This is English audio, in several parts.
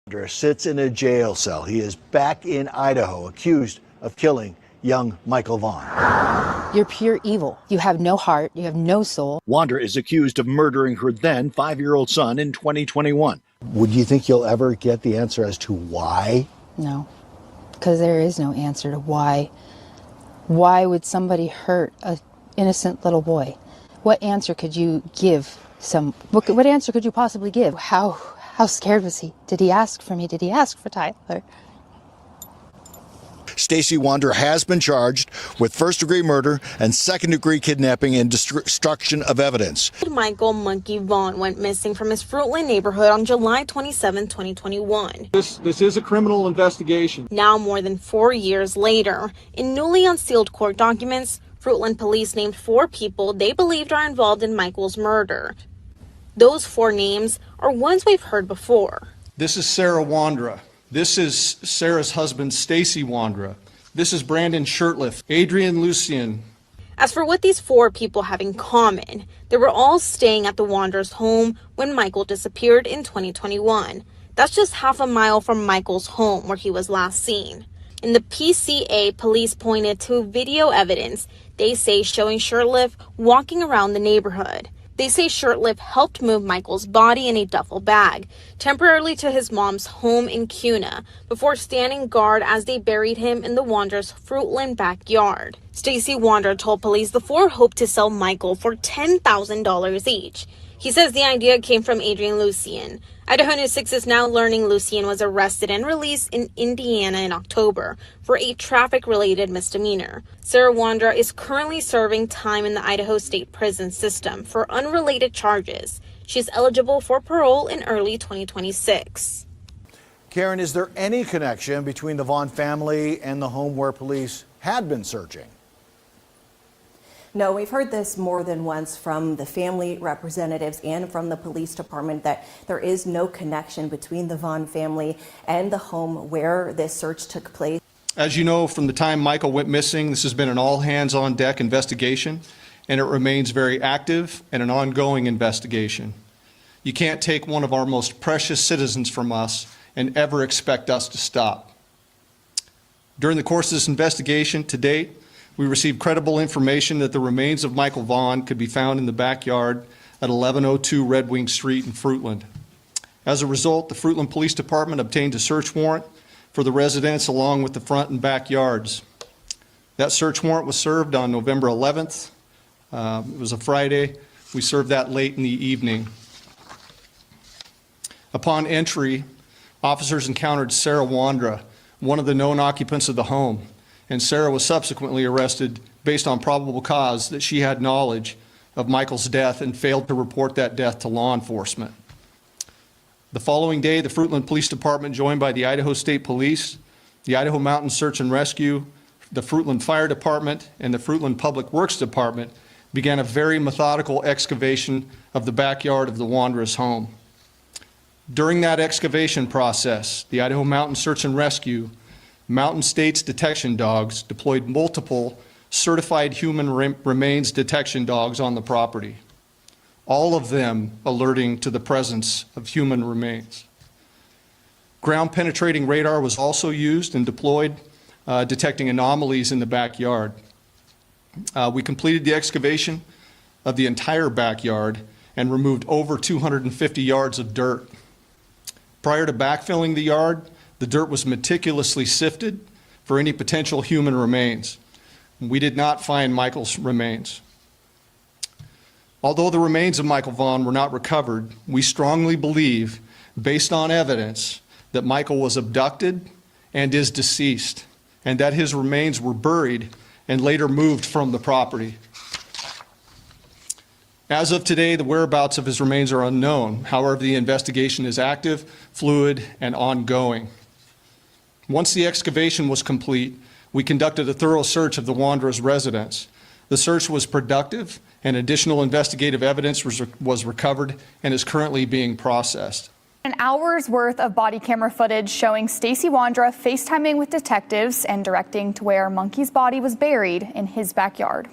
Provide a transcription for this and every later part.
Sits in a jail cell. He is back in Idaho, accused of killing young Michael Vaughn. You're pure evil. You have no heart. You have no soul. Wondra is accused of murdering her then 5-year-old son in 2021. Would you think you'll ever get the answer as to why? No, because there is no answer to why. Why would somebody hurt an innocent little boy? What answer could you give? What answer could you possibly give? How scared was he? Did he ask for me? Did he ask for Tyler? Stacey Wondra has been charged with first-degree murder and second-degree kidnapping and destruction of evidence. Michael Monkey Vaughn went missing from his Fruitland neighborhood on July 27, 2021. This is a criminal investigation. Now, more than 4 years later, in newly unsealed court documents, Fruitland police named 4 people they believed are involved in Michael's murder. Those 4 names are ones we've heard before. This is Sarah Wondra. This is Sarah's husband, Stacey Wondra. This is Brandon Shirtliff, Adrian Lucien. As for what these 4 people have in common, they were all staying at the Wondras' home when Michael disappeared in 2021. That's just half a mile from Michael's home where he was last seen. In the PCA, police pointed to video evidence they say showing Shirtliff walking around the neighborhood. They say Shirtliff helped move Michael's body in a duffel bag temporarily to his mom's home in Kuna before standing guard as they buried him in the Wondras' Fruitland backyard. Stacey Wondra told police the 4 hoped to sell Michael for $10,000 each. He says the idea came from Adrian Lucien. Idaho News 6 is now learning Lucien was arrested and released in Indiana in October for a traffic-related misdemeanor. Sarah Wondra is currently serving time in the Idaho State Prison System for unrelated charges. She's eligible for parole in early 2026. Karen, is there any connection between the Vaughn family and the home where police had been searching? No, we've heard this more than once from the family representatives and from the police department that there is no connection between the Vaughn family and the home where this search took place. As you know, from the time Michael went missing, this has been an all-hands-on-deck investigation, and it remains very active and an ongoing investigation. You can't take one of our most precious citizens from us and ever expect us to stop. During the course of this investigation to date, we received credible information that the remains of Michael Vaughn could be found in the backyard at 1102 Red Wing Street in Fruitland. As a result, the Fruitland Police Department obtained a search warrant for the residence along with the front and backyards. That search warrant was served on November 11th. It was a Friday. We served that late in the evening. Upon entry, officers encountered Sarah Wondra, one of the known occupants of the home, and Sarah was subsequently arrested based on probable cause that she had knowledge of Michael's death and failed to report that death to law enforcement. The following day, the Fruitland Police Department, joined by the Idaho State Police, the Idaho Mountain Search and Rescue, the Fruitland Fire Department, and the Fruitland Public Works Department, began a very methodical excavation of the backyard of the Wondras' home. During that excavation process, the Idaho Mountain Search and Rescue, Mountain States detection dogs deployed multiple certified human remains detection dogs on the property, all of them alerting to the presence of human remains. Ground penetrating radar was also used and deployed, detecting anomalies in the backyard. We completed the excavation of the entire backyard and removed over 250 yards of dirt. Prior to backfilling the yard, the dirt was meticulously sifted for any potential human remains. We did not find Michael's remains. Although the remains of Michael Vaughn were not recovered, we strongly believe, based on evidence, that Michael was abducted and is deceased, and that his remains were buried and later moved from the property. As of today, the whereabouts of his remains are unknown. However, the investigation is active, fluid, and ongoing. Once the excavation was complete, we conducted a thorough search of the Wondras' residence. The search was productive, and additional investigative evidence was recovered and is currently being processed. An hour's worth of body camera footage showing Stacey Wondra FaceTiming with detectives and directing to where Monkey's body was buried in his backyard.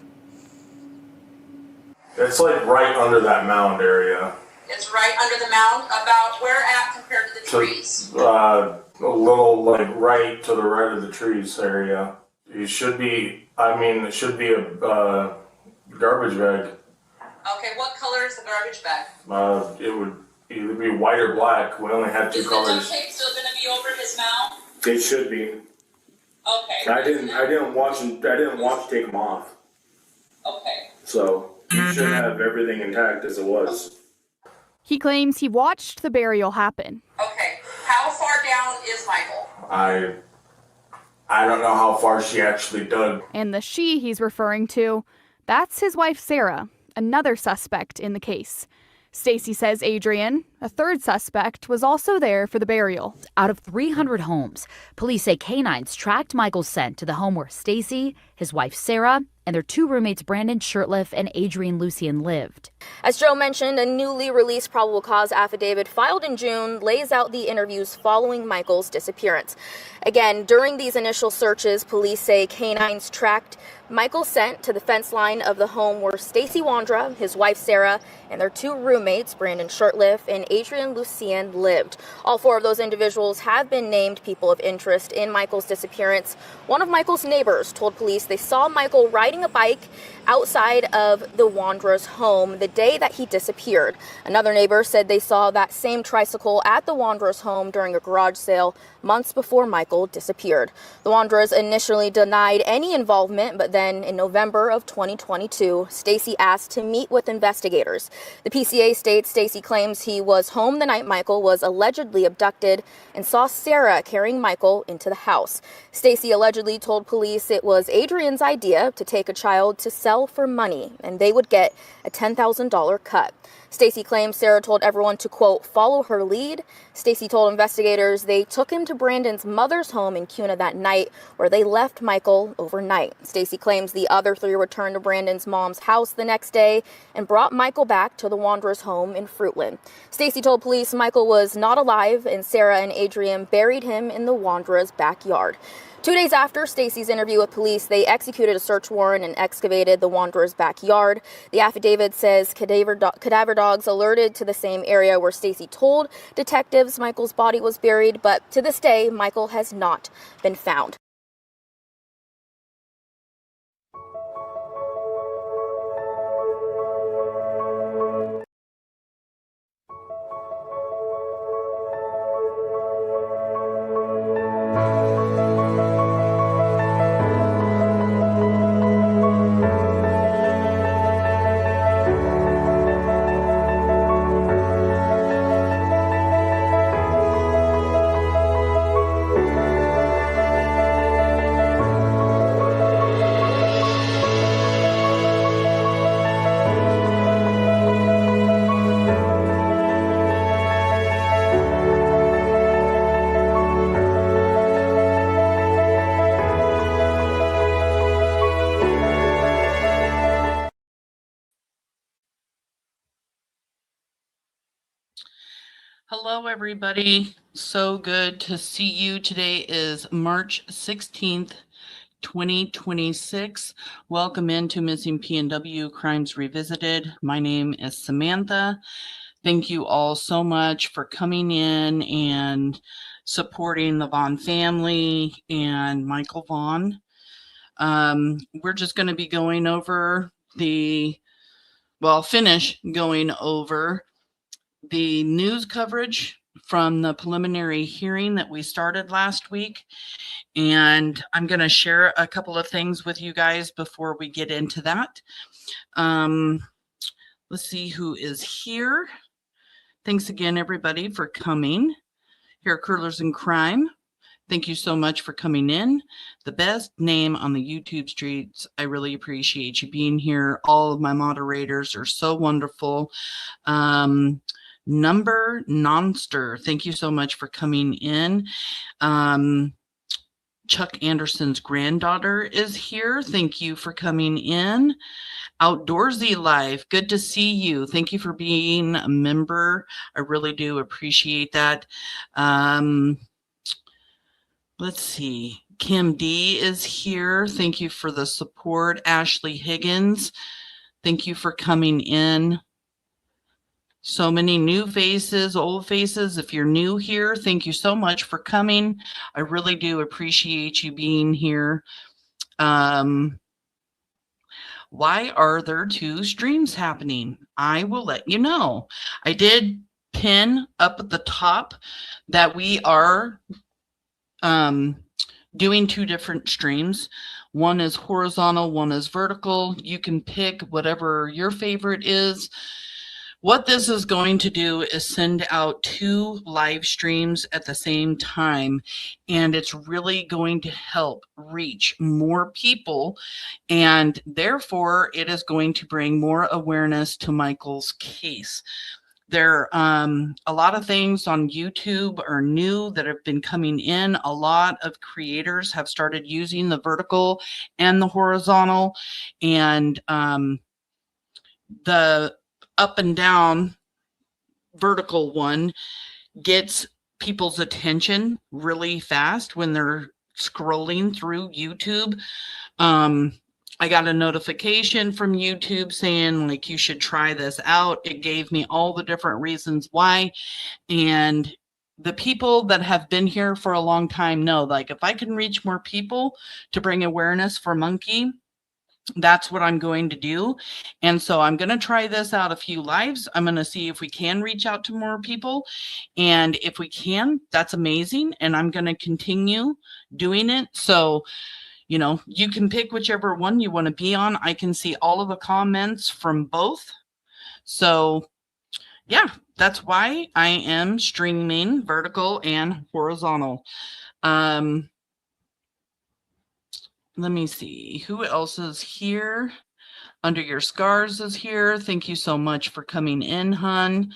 It's like right under that mound area. It's right under the mound. About where at compared to the trees? A little like right to the right of the trees area. It should be, it should be a garbage bag. Okay, what color is the garbage bag? It would either be white or black. We only had two colors. Is the duct tape still going to be over his mouth? It should be. Okay. I didn't watch to take them off. Okay. So you should have everything intact as it was. He claims he watched the burial happen. Okay. How far down is Michael? I don't know how far she actually dug. And the she he's referring to, that's his wife Sarah, another suspect in the case. Stacey says Adrian, a third suspect, was also there for the burial. Out of 300 homes, police say canines tracked Michael's scent to the home where Stacey, his wife Sarah, and their two roommates Brandon Shirtliff and Adrian Lucien lived. As Joe mentioned, a newly released probable cause affidavit filed in June lays out the interviews following Michael's disappearance. Again, during these initial searches, police say canines tracked Michael's scent to the fence line of the home where Stacey Wondra, his wife Sarah, and their two roommates, Brandon Shirtliff and Adrian Lucien, lived. All four of those individuals have been named people of interest in Michael's disappearance. One of Michael's neighbors told police they saw Michael riding a bike outside of the Wondra's home the day that he disappeared. Another neighbor said they saw that same tricycle at the Wondra's home during a garage sale months before Michael disappeared. The Wondras initially denied any involvement, but then in November of 2022, Stacey asked to meet with investigators. The PCA states Stacey claims he was home the night Michael was allegedly abducted and saw Sarah carrying Michael into the house. Stacey allegedly told police it was Adrian's idea to take a child to sell for money, and they would get a $10,000 cut. Stacey claims Sarah told everyone to, quote, follow her lead. Stacey told investigators they took him to Brandon's mother's home in Kuna that night, where they left Michael overnight. Stacey claims the other three returned to Brandon's mom's house the next day and brought Michael back to the Wanderer's home in Fruitland. Stacey told police Michael was not alive, and Sarah and Adrian buried him in the Wanderer's backyard. 2 days after Stacey's interview with police, they executed a search warrant and excavated the Wanderer's backyard. The affidavit says cadaver dogs alerted to the same area where Stacey told detectives Michael's body was buried, but to this day, Michael has not been found. Hello, everybody. So good to see you. Today is March 16th, 2026. Welcome into Missing PNW Crimes Revisited. My name is Samantha. Thank you all so much for coming in and supporting the Vaughn family and Michael Vaughn. We're just going to be going over finish going over the news coverage from the preliminary hearing that we started last week. And I'm going to share a couple of things with you guys before we get into that. Let's see who is here. Thanks again, everybody, for coming. Here are Curlers in Crime. Thank you so much for coming in. The best name on the YouTube streets. I really appreciate you being here. All of my moderators are so wonderful. Number Nonster, thank you so much for coming in. Chuck Anderson's granddaughter is here. Thank you for coming in. Outdoorsy Life, good to see you. Thank you for being a member. I really do appreciate that. Let's see. Kim D is here. Thank you for the support. Ashley Higgins, thank you for coming in. So many new faces, old faces. If you're new here, thank you so much for coming. I really do appreciate you being here. Why are there 2 streams happening? I will let you know. I did pin up at the top that we are doing 2 different streams. One is horizontal, one is vertical. You can pick whatever your favorite is. What this is going to do is send out 2 live streams at the same time, and it's really going to help reach more people, and therefore it is going to bring more awareness to Michael's case. There a lot of things on YouTube are new that have been coming in. A lot of creators have started using the vertical and the horizontal, and the up and down vertical one gets people's attention really fast when they're scrolling through YouTube. I got a notification from YouTube saying, like, you should try this out. It gave me all the different reasons why. And the people that have been here for a long time know, like, if I can reach more people to bring awareness for monkey, that's what I'm going to do. And so I'm going to try this out a few lives. I'm going to see if we can reach out to more people. And if we can, that's amazing. And I'm going to continue doing it. So, you know, you can pick whichever one you want to be on. I can see all of the comments from both. So yeah, that's why I am streaming vertical and horizontal. Let me see who else is here. Under Your Scars is here. Thank you so much for coming in, hun.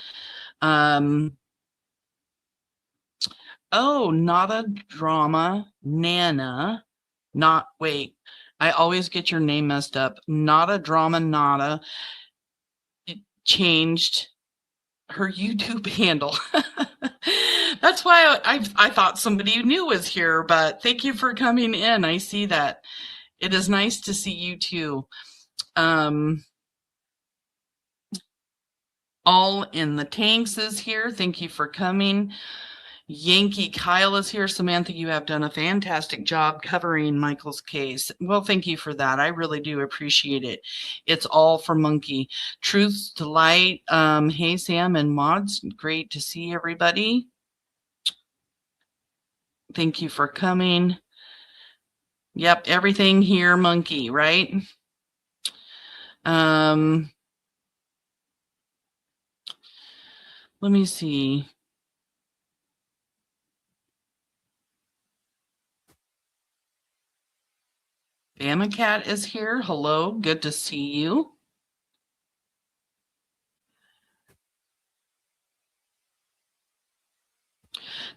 Oh, not a drama, Nana. Wait, I always get your name messed up. Not a drama, Nada. It changed her YouTube handle. That's why I thought somebody new was here, but thank you for coming in. I see that. It is nice to see you too. All in the Tanks is here. Thank you for coming. Yankee Kyle is here. Samantha, you have done a fantastic job covering Michael's case. Well, thank you for that. I really do appreciate it. It's all for Monkey. Truth to Light. Hey, Sam and Mods. Great to see everybody. Thank you for coming. Yep, everything here, Monkey, right? Let me see. Bamacat is here. Hello, good to see you.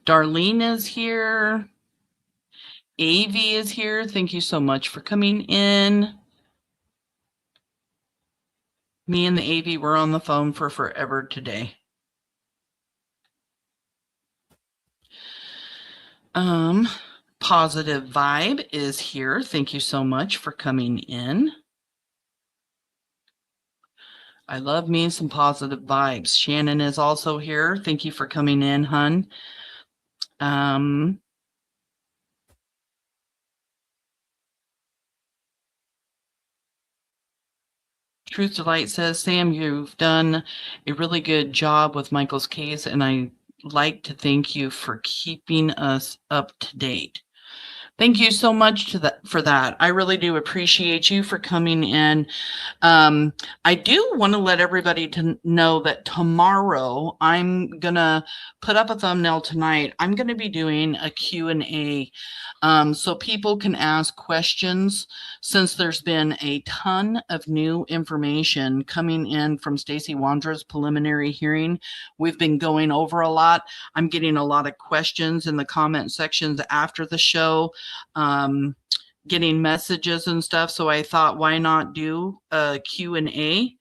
Darlene is here. Avi is here. Thank you so much for coming in. Me and the Avi were on the phone for forever today. Positive Vibe is here. Thank you so much for coming in. I love me some positive vibes. Shannon is also here. Thank you for coming in, hun. Truth to Light says, Sam, you've done a really good job with Michael's case, and I like to thank you for keeping us up to date. Thank you so much for that. I really do appreciate you for coming in. I do want to let everybody to know that tomorrow I'm going to put up a thumbnail tonight. I'm going to be doing a Q&A so people can ask questions, since there's been a ton of new information coming in from Stacey Wondra's preliminary hearing. We've been going over a lot. I'm getting a lot of questions in the comment sections after the show, getting messages and stuff. So I thought, why not do a Q&A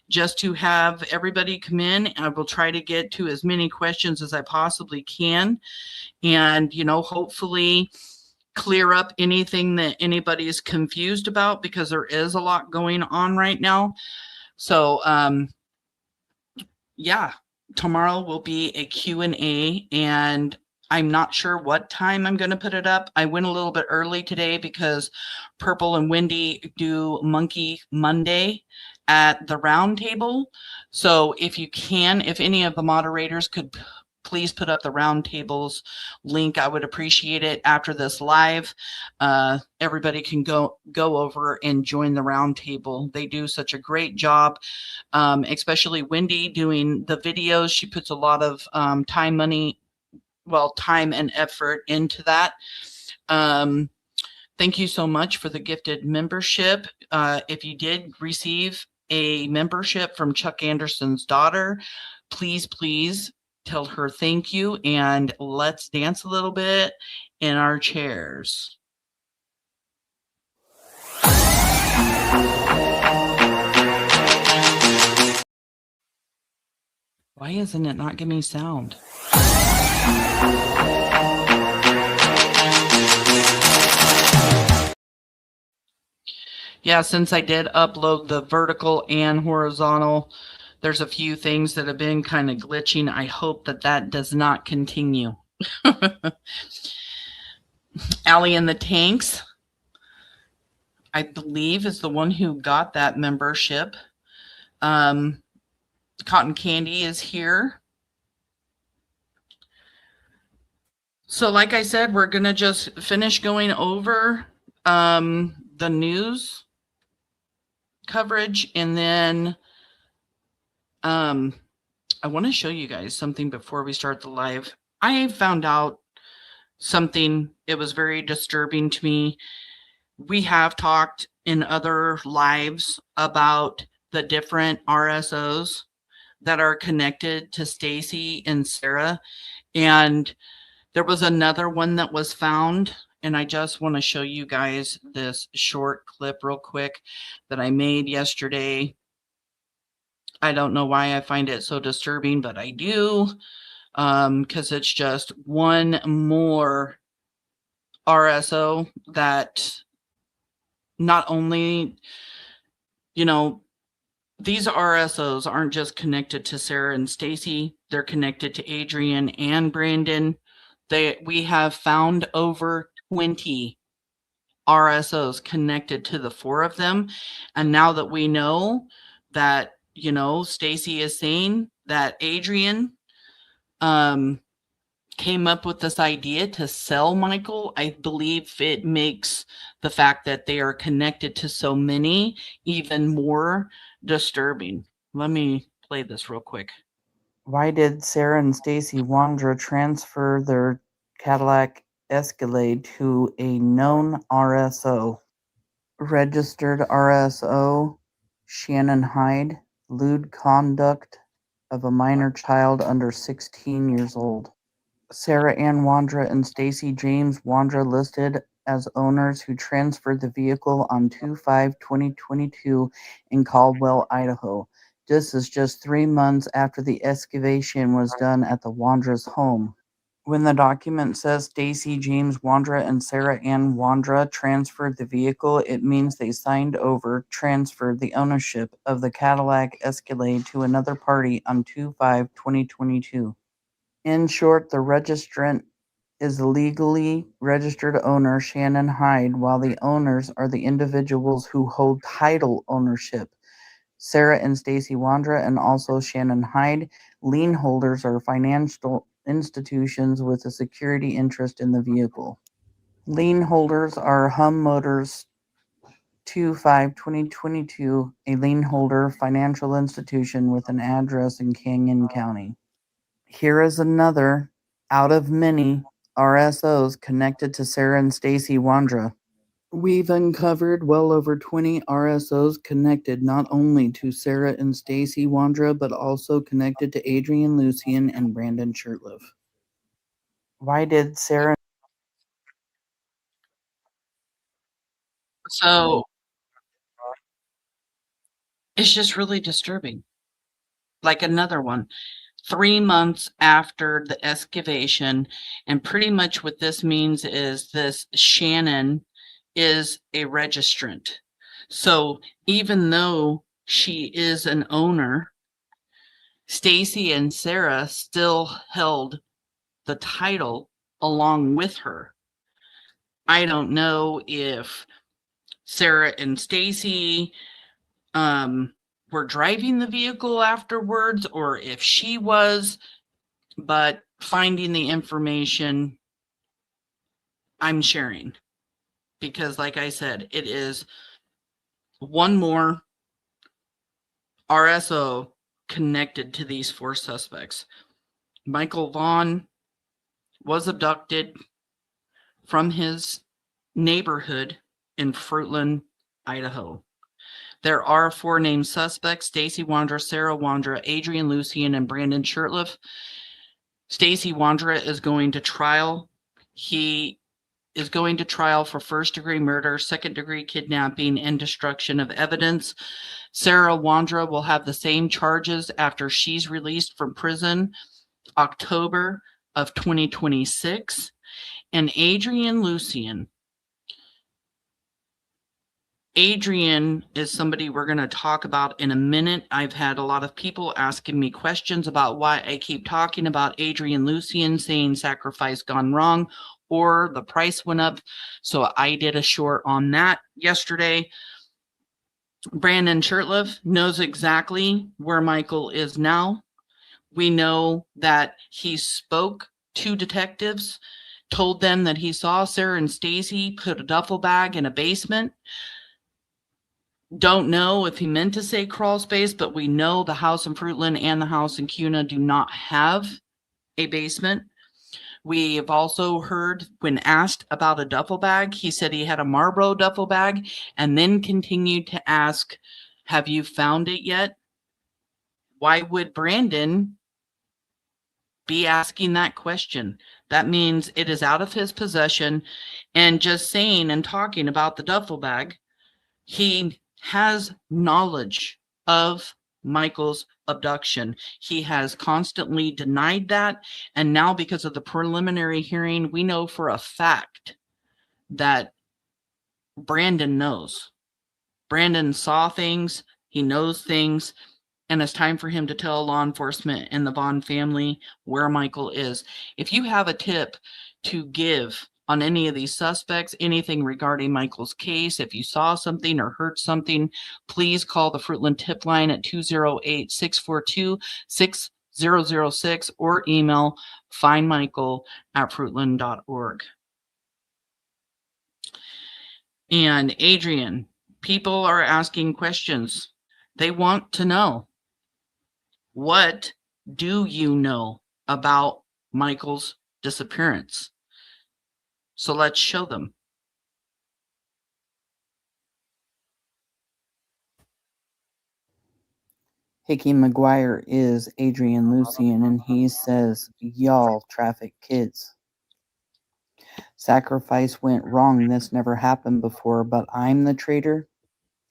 just to have everybody come in. I will try to get to as many questions as I possibly can, and, you know, hopefully clear up anything that anybody is confused about, because there is a lot going on right now. So yeah, tomorrow will be a Q&A, and I'm not sure what time I'm going to put it up. I went a little bit early today because Purple and Wendy do Monkey Monday at the round table. So if you can, if any of the moderators could please put up the round tables link, I would appreciate it. After this live, everybody can go over and join the round table. They do such a great job, especially Wendy doing the videos. She puts a lot of time and effort into that. Thank you so much for the gifted membership. If you did receive a membership from Chuck Anderson's daughter, please tell her thank you, and let's dance a little bit in our chairs. Why isn't it not giving me sound? Yeah, since I did upload the vertical and horizontal, there's a few things that have been kind of glitching. I hope that does not continue. Allie and the Tanks, I believe, is the one who got that membership. Cotton Candy is here. So like I said, we're going to just finish going over the news coverage, and then I want to show you guys something before we start the live. I found out something. It was very disturbing to me. We have talked in other lives about the different RSOs that are connected to Stacey and Sarah, and there was another one that was found, and I just want to show you guys this short clip real quick that I made yesterday. I don't know why I find it so disturbing, but I do, because it's just one more RSO that not only, these RSOs aren't just connected to Sarah and Stacey, they're connected to Adrian and Brandon. We have found over 20 RSOs connected to the four of them. And now that we know that, Stacey is saying that Adrian came up with this idea to sell Michael, I believe it makes the fact that they are connected to so many even more disturbing. Let me play this real quick. Why did Sarah and Stacey Wondra transfer their Cadillac Escalade to a known RSO? Registered RSO Shannon Hyde, lewd conduct of a minor child under 16 years old. Sarah Ann Wondra and Stacey James Wondra listed as owners who transferred the vehicle on 2/5/2022 in Caldwell, Idaho. This is just 3 months after the excavation was done at the Wondra's home. When the document says Stacey James Wondra and Sarah Ann Wondra transferred the vehicle, it means they transferred the ownership of the Cadillac Escalade to another party on 2/5/2022. In short, the registrant is the legally registered owner, Shannon Hyde, while the owners are the individuals who hold title ownership, Sarah and Stacey Wondra, and also Shannon Hyde. Lien holders are financial institutions with a security interest in the vehicle. Lien holders are Hum Motors 2/5/2022, a lien holder financial institution with an address in Canyon County. Here is another out of many RSOs connected to Sarah and Stacey Wondra. We've uncovered well over 20 RSOs connected not only to Sarah and Stacey Wondra, but also connected to Adrian Lucian and Brandon Shirtliff. Why did Sarah... So, it's just really disturbing. Like another one. 3 months after the excavation, and pretty much what this means is this Shannon is a registrant. So even though she is an owner, Stacey and Sarah still held the title along with her. I don't know if Sarah and Stacey were driving the vehicle afterwards or if she was, but finding the information I'm sharing, because like I said, it is one more RSO connected to these 4 suspects. Michael Vaughn was abducted from his neighborhood in Fruitland, Idaho. There are 4 named suspects: Stacey Wondra, Sarah Wondra, Adrian Lucien, and Brandon Shirtliff. Stacey Wondra is going to trial. He is going to trial for first-degree murder, second-degree kidnapping, and destruction of evidence. Sarah Wondra will have the same charges after she's released from prison, October of 2026. And Adrian Lucien. Adrian is somebody we're going to talk about in a minute. I've had a lot of people asking me questions about why I keep talking about Adrian Lucien, saying sacrifice gone wrong or the price went up. So I did a short on that yesterday. Brandon Shirtliff knows exactly where Michael is now. We know that he spoke to detectives, told them that he saw Sarah and Stacey put a duffel bag in a basement. Don't know if he meant to say crawl space, but we know the house in Fruitland and the house in Cuna do not have a basement. We have also heard, when asked about a duffel bag, he said he had a Marlboro duffel bag, and then continued to ask, have you found it yet? Why would Brandon be asking that question? That means it is out of his possession. And just saying and talking about the duffel bag, he has knowledge of Michael's abduction. He has constantly denied that. And now, because of the preliminary hearing, we know for a fact that Brandon knows. Brandon saw things, he knows things, and it's time for him to tell law enforcement and the Vaughn family where Michael is. If you have a tip to give on any of these suspects, anything regarding Michael's case, if you saw something or heard something, please call the Fruitland tip line at 208-642-6006 or email findmichael@fruitland.org. And Adrian, people are asking questions. They want to know, what do you know about Michael's disappearance? So let's show them. Hickey McGuire is Adrian Lucien, and he says, y'all traffic kids. Sacrifice went wrong. This never happened before, but I'm the traitor.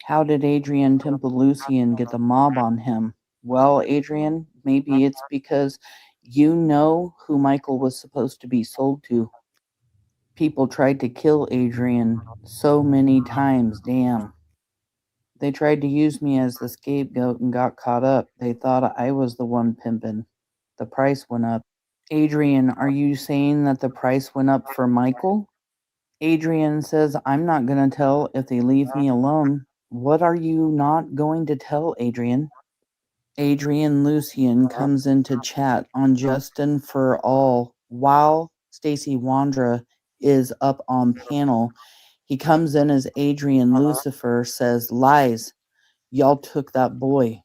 How did Adrian Temple Lucien get the mob on him? Well, Adrian, maybe it's because you know who Michael was supposed to be sold to. People tried to kill Adrian so many times, damn. They tried to use me as the scapegoat and got caught up. They thought I was the one pimping. The price went up. Adrian, are you saying that the price went up for Michael? Adrian says, I'm not going to tell if they leave me alone. What are you not going to tell, Adrian? Adrian Lucien comes into chat on Justin for All while Stacey Wondra is up on panel. He comes in as Adrian Lucifer, says, lies. Y'all took that boy.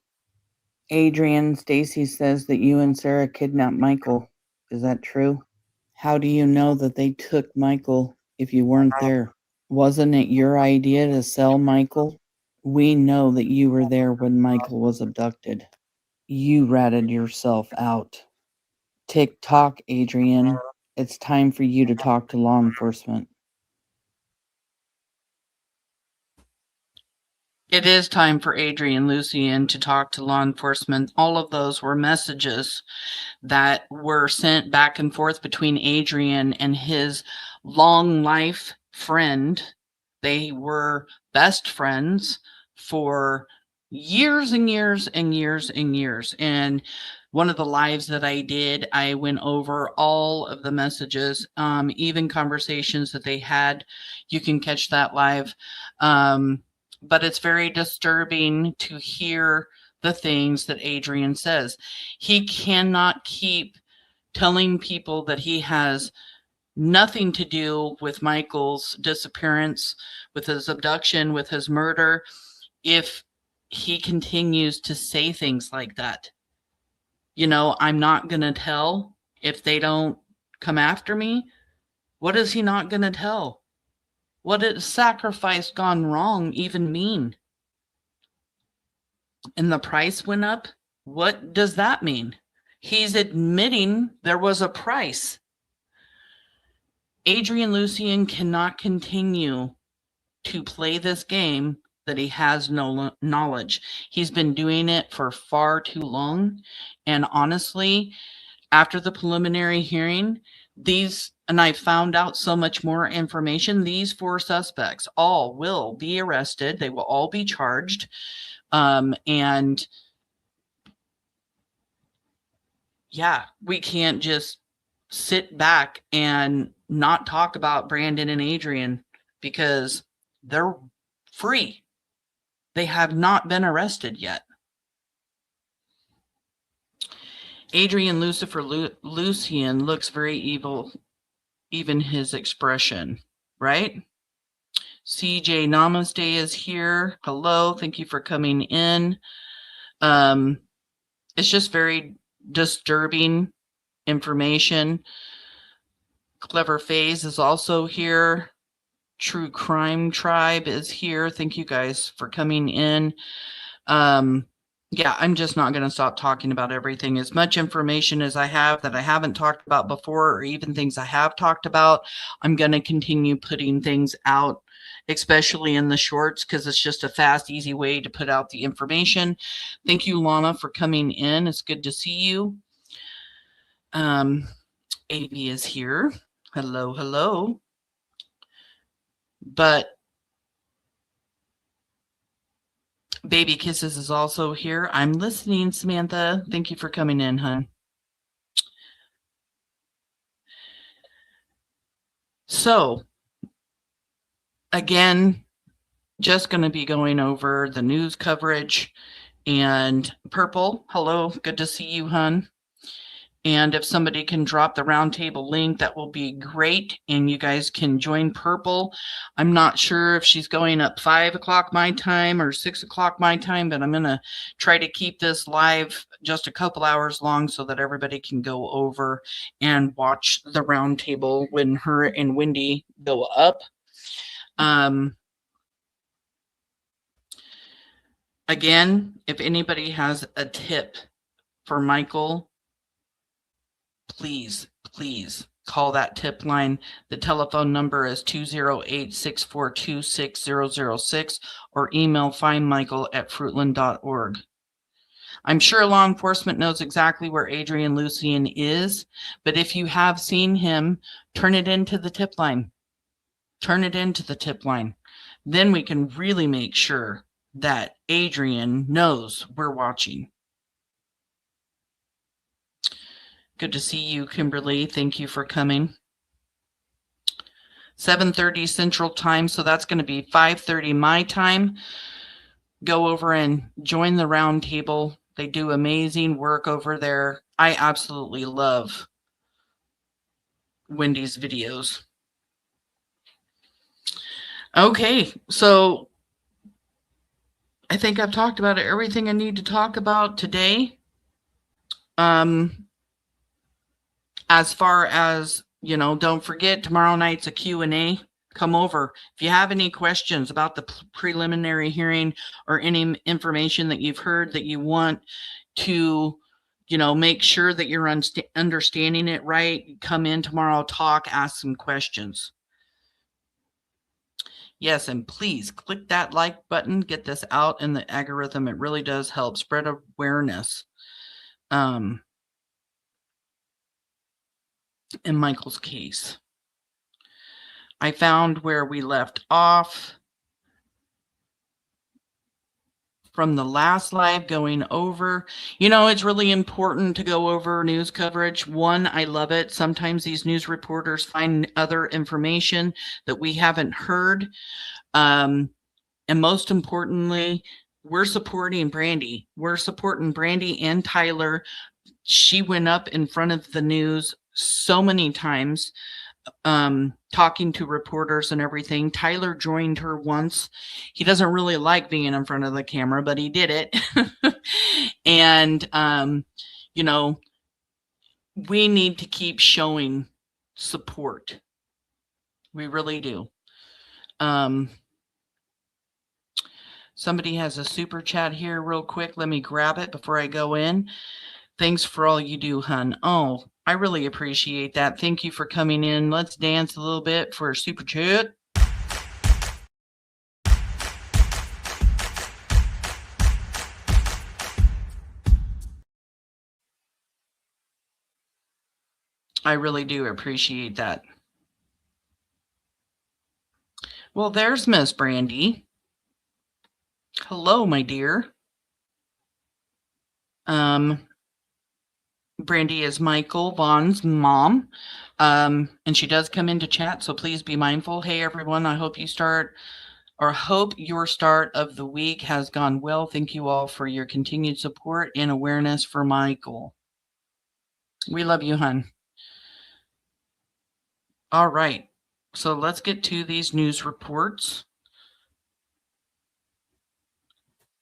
Adrian, Stacey says that you and Sarah kidnapped Michael. Is that true? How do you know that they took Michael if you weren't there? Wasn't it your idea to sell Michael? We know that you were there when Michael was abducted. You ratted yourself out. Tick-tock, Adrian. It's time for you to talk to law enforcement. It is time for Adrian Lucien to talk to law enforcement. All of those were messages that were sent back and forth between Adrian and his long life friend. They were best friends for years and years and years and years. And one of the lives that I did, I went over all of the messages, even conversations that they had. You can catch that live. But it's very disturbing to hear the things that Adrian says. He cannot keep telling people that he has nothing to do with Michael's disappearance, with his abduction, with his murder, if he continues to say things like that. You know, I'm not going to tell if they don't come after me. What is he not going to tell? What does sacrifice gone wrong even mean? And the price went up. What does that mean? He's admitting there was a price. Adrian Lucien cannot continue to play this game that he has no knowledge. He's been doing it for far too long. And honestly, after the preliminary hearing, and I found out so much more information, these 4 suspects all will be arrested. They will all be charged. And yeah, we can't just sit back and not talk about Brandon and Adrian because they're free. They have not been arrested yet. Adrian Lucien looks very evil, even his expression, right? CJ Namaste is here. Hello, thank you for coming in. It's just very disturbing information. Clever Phase is also here. True Crime Tribe is here. Thank you guys for coming in. Yeah, I'm just not going to stop talking about everything. As much information as I have that I haven't talked about before, or even things I have talked about, I'm going to continue putting things out, especially in the shorts, because it's just a fast, easy way to put out the information. Thank you, Lana, for coming in. It's good to see you. AB is here. Hello, hello. But Baby Kisses is also here. I'm listening, Samantha. Thank you for coming in, hon. So, again, just going to be going over the news coverage. And Purple, hello. Good to see you, hon. And if somebody can drop the roundtable link, that will be great. And you guys can join Purple. I'm not sure if she's going up 5 o'clock my time or 6 o'clock my time, but I'm going to try to keep this live just a couple hours long so that everybody can go over and watch the roundtable when her and Wendy go up. Again, if anybody has a tip for Michael, please call that tip line. The telephone number is 208-642-6006 or email findmichael@fruitland.org. I'm sure law enforcement knows exactly where Adrian Lucien is, but if you have seen him, turn it into the tip line. Turn it into the tip line. Then we can really make sure that Adrian knows we're watching. Good to see you, Kimberly. Thank you for coming. 7:30 Central Time, so that's going to be 5:30 my time. Go over and join the round table. They do amazing work over there. I absolutely love Wendy's videos. Okay, so I think I've talked about everything I need to talk about today. As far as, you know, don't forget, tomorrow night's a Q&A. Come over. If you have any questions about the preliminary hearing or any information that you've heard that you want to, you know, make sure that you're understanding it right, come in tomorrow, talk, ask some questions. Yes, and please click that like button, get this out in the algorithm. It really does help spread awareness. In Michael's case, I found where we left off from the last live going over. It's really important to go over news coverage. One, I love it. Sometimes these news reporters find other information that we haven't heard. And most importantly, we're supporting Brandi. We're supporting Brandi and Tyler. She went up in front of the news so many times, talking to reporters and everything. Tyler joined her once. He doesn't really like being in front of the camera, but he did it. And, we need to keep showing support. We really do. Somebody has a super chat here real quick. Let me grab it before I go in. Thanks for all you do, hun. Oh, I really appreciate that. Thank you for coming in. Let's dance a little bit for a super chat. I really do appreciate that. Well, there's Miss Brandi. Hello, my dear. Brandi is Michael Vaughan's mom, and she does come into chat, so please be mindful. Hey, everyone, I hope your start of the week has gone well. Thank you all for your continued support and awareness for Michael. We love you, hun. All right, so let's get to these news reports.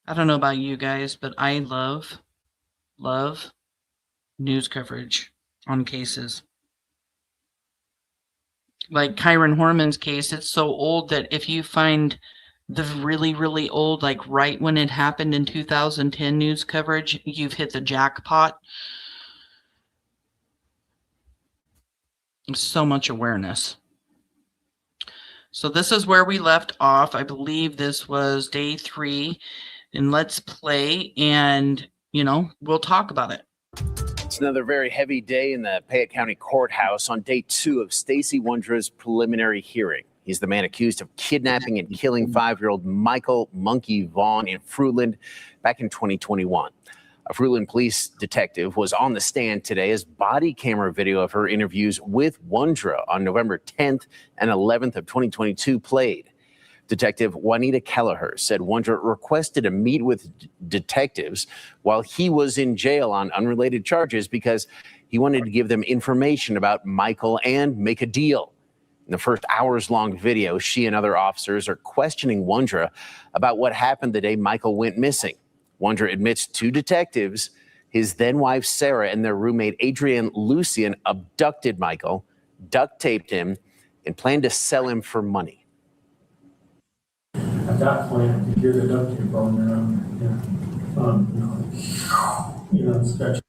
I don't know about you guys, but I love news coverage on cases. Like Kyron Horman's case, it's so old that if you find the really, really old, like right when it happened in 2010 news coverage, you've hit the jackpot. So much awareness. So this is where we left off. I believe this was day 3 in Let's Play, and, we'll talk about it. It's another very heavy day in the Payette County Courthouse on day 2 of Stacey Wondra's preliminary hearing. He's the man accused of kidnapping and killing 5-year-old Michael Monkey Vaughan in Fruitland back in 2021. A Fruitland police detective was on the stand today as body camera video of her interviews with Wondra on November 10th and 11th of 2022 played. Detective Juanita Kelleher said Wondra requested to meet with detectives while he was in jail on unrelated charges because he wanted to give them information about Michael and make a deal. In the first hours-long video, she and other officers are questioning Wondra about what happened the day Michael went missing. Wondra admits to detectives his then-wife Sarah and their roommate Adrienne Lucian abducted Michael, duct-taped him, and planned to sell him for money. At that point, you hear the duct tape on there, stretch.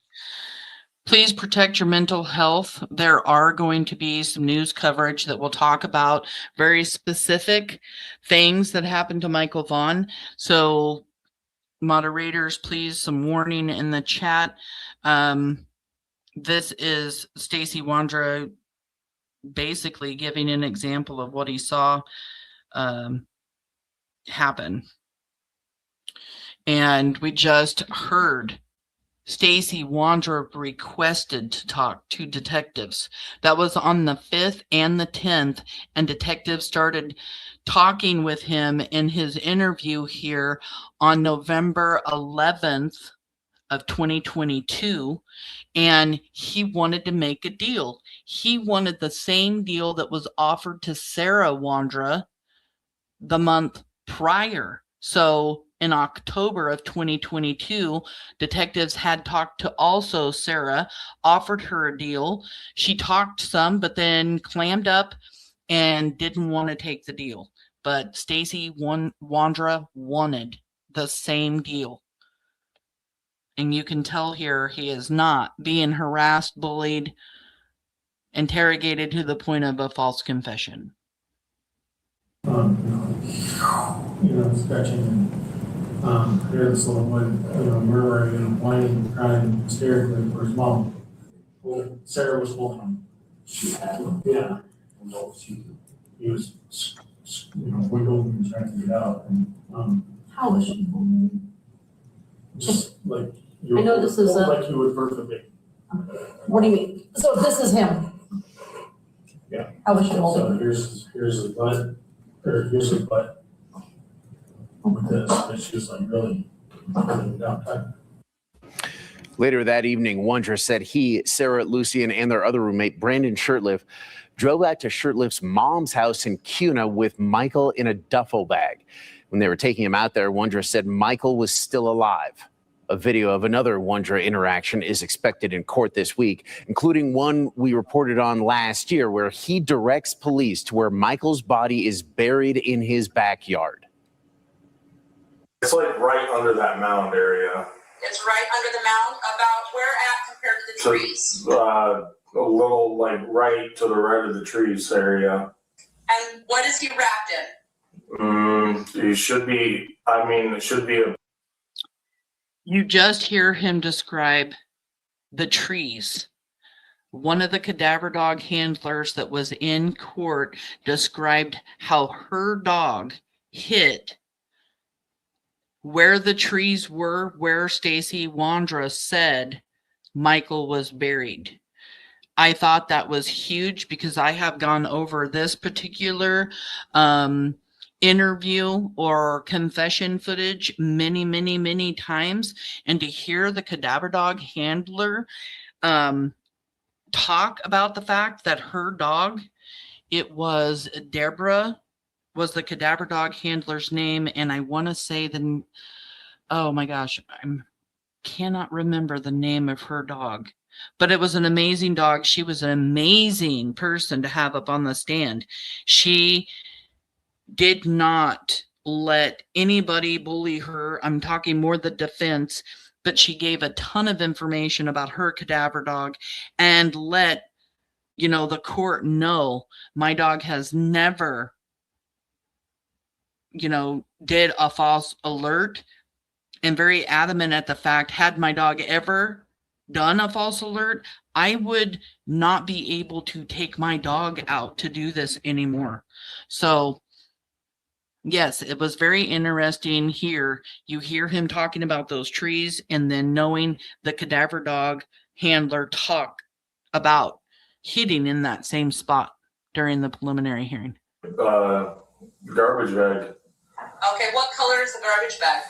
Please protect your mental health. There are going to be some news coverage that will talk about very specific things that happened to Michael Vaughan. So moderators, please, some warning in the chat. This is Stacey Wondra basically giving an example of what he saw happen. And we just heard Stacey Wondra requested to talk to detectives. That was on the 5th and the 10th, and detectives started talking with him in his interview here on November 11th of 2022, and he wanted to make a deal. He wanted the same deal that was offered to Sarah Wondra the month prior. So in October of 2022, detectives had talked to also Sarah, offered her a deal. She talked some, but then clammed up and didn't want to take the deal. But Stacey Wondra wanted the same deal. And you can tell here he is not being harassed, bullied, interrogated to the point of a false confession. Stretching and hear this little boy, murmuring and whining, crying hysterically for his mom. Well, Sarah was holding him. She had him? Yeah. He was, wiggled and trying to get out. And, how was she holding him? just like I know this is like you would birth a baby. What do you mean? So this is him? Yeah. How was she holding? So here's his butt, or here's his butt with this, and she was like really down tight. Later that evening, Wondra said he, Sarah, Lucien, and their other roommate, Brandon Shirtliff, drove back to Shirtliff's mom's house in Kuna with Michael in a duffel bag. When they were taking him out there, Wondra said Michael was still alive. A video of another Wondra interaction is expected in court this week, including one we reported on last year where he directs police to where Michael's body is buried in his backyard. It's like right under that mound area. It's right under the mound, about where at compared to the trees? A little like right to the right of the trees area. And what is he wrapped in? He should be, it should be a... You just hear him describe the trees. One of the cadaver dog handlers that was in court described how her dog hit where the trees were, where Stacey Wondra said Michael was buried. I thought that was huge because I have gone over this particular interview or confession footage many times, and to hear the cadaver dog handler talk about the fact that her dog, it was Deborah, was the cadaver dog handler's name, and I want to say oh my gosh, I cannot remember the name of her dog, but it was an amazing dog. She was an amazing person to have up on the stand. She did not let anybody bully her. I'm talking more the defense, but she gave a ton of information about her cadaver dog and let, the court know my dog has never, did a false alert, and very adamant at the fact, had my dog ever done a false alert, I would not be able to take my dog out to do this anymore. So yes, it was very interesting here. You hear him talking about those trees and then knowing the cadaver dog handler talk about hitting in that same spot during the preliminary hearing. Garbage bag. Okay, what color is the garbage bag?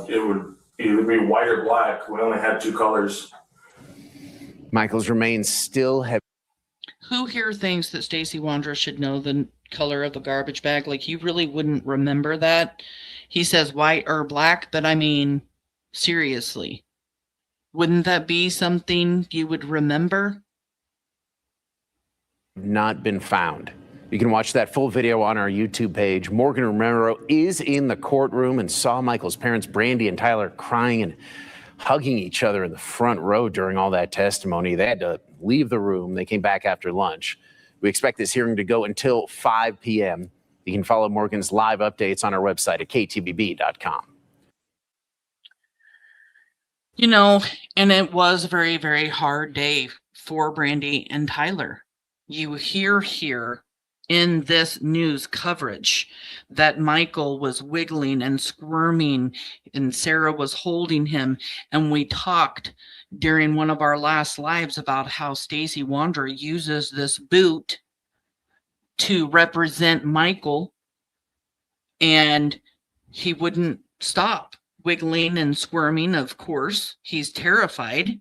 It would either be white or black. We only had two colors. Michael's remains still have... Who here thinks that Stacey Wondra should know the color of the garbage bag? Like, you really wouldn't remember that. He says white or black, but I mean, seriously, wouldn't that be something you would remember? Not been found. You can watch that full video on our YouTube page. Morgan Romero is in the courtroom and saw Michael's parents, Brandi and Tyler, crying and hugging each other in the front row during all that testimony. They had to leave the room. They came back after lunch. We expect this hearing to go until 5 p.m. You can follow Morgan's live updates on our website at ktvb.com. And it was a very, very hard day for Brandi and Tyler. You hear here in this news coverage that Michael was wiggling and squirming and Sarah was holding him. And we talked during one of our last lives about how Stacey Wondra uses this boot to represent Michael, and he wouldn't stop wiggling and squirming. Of course, he's terrified.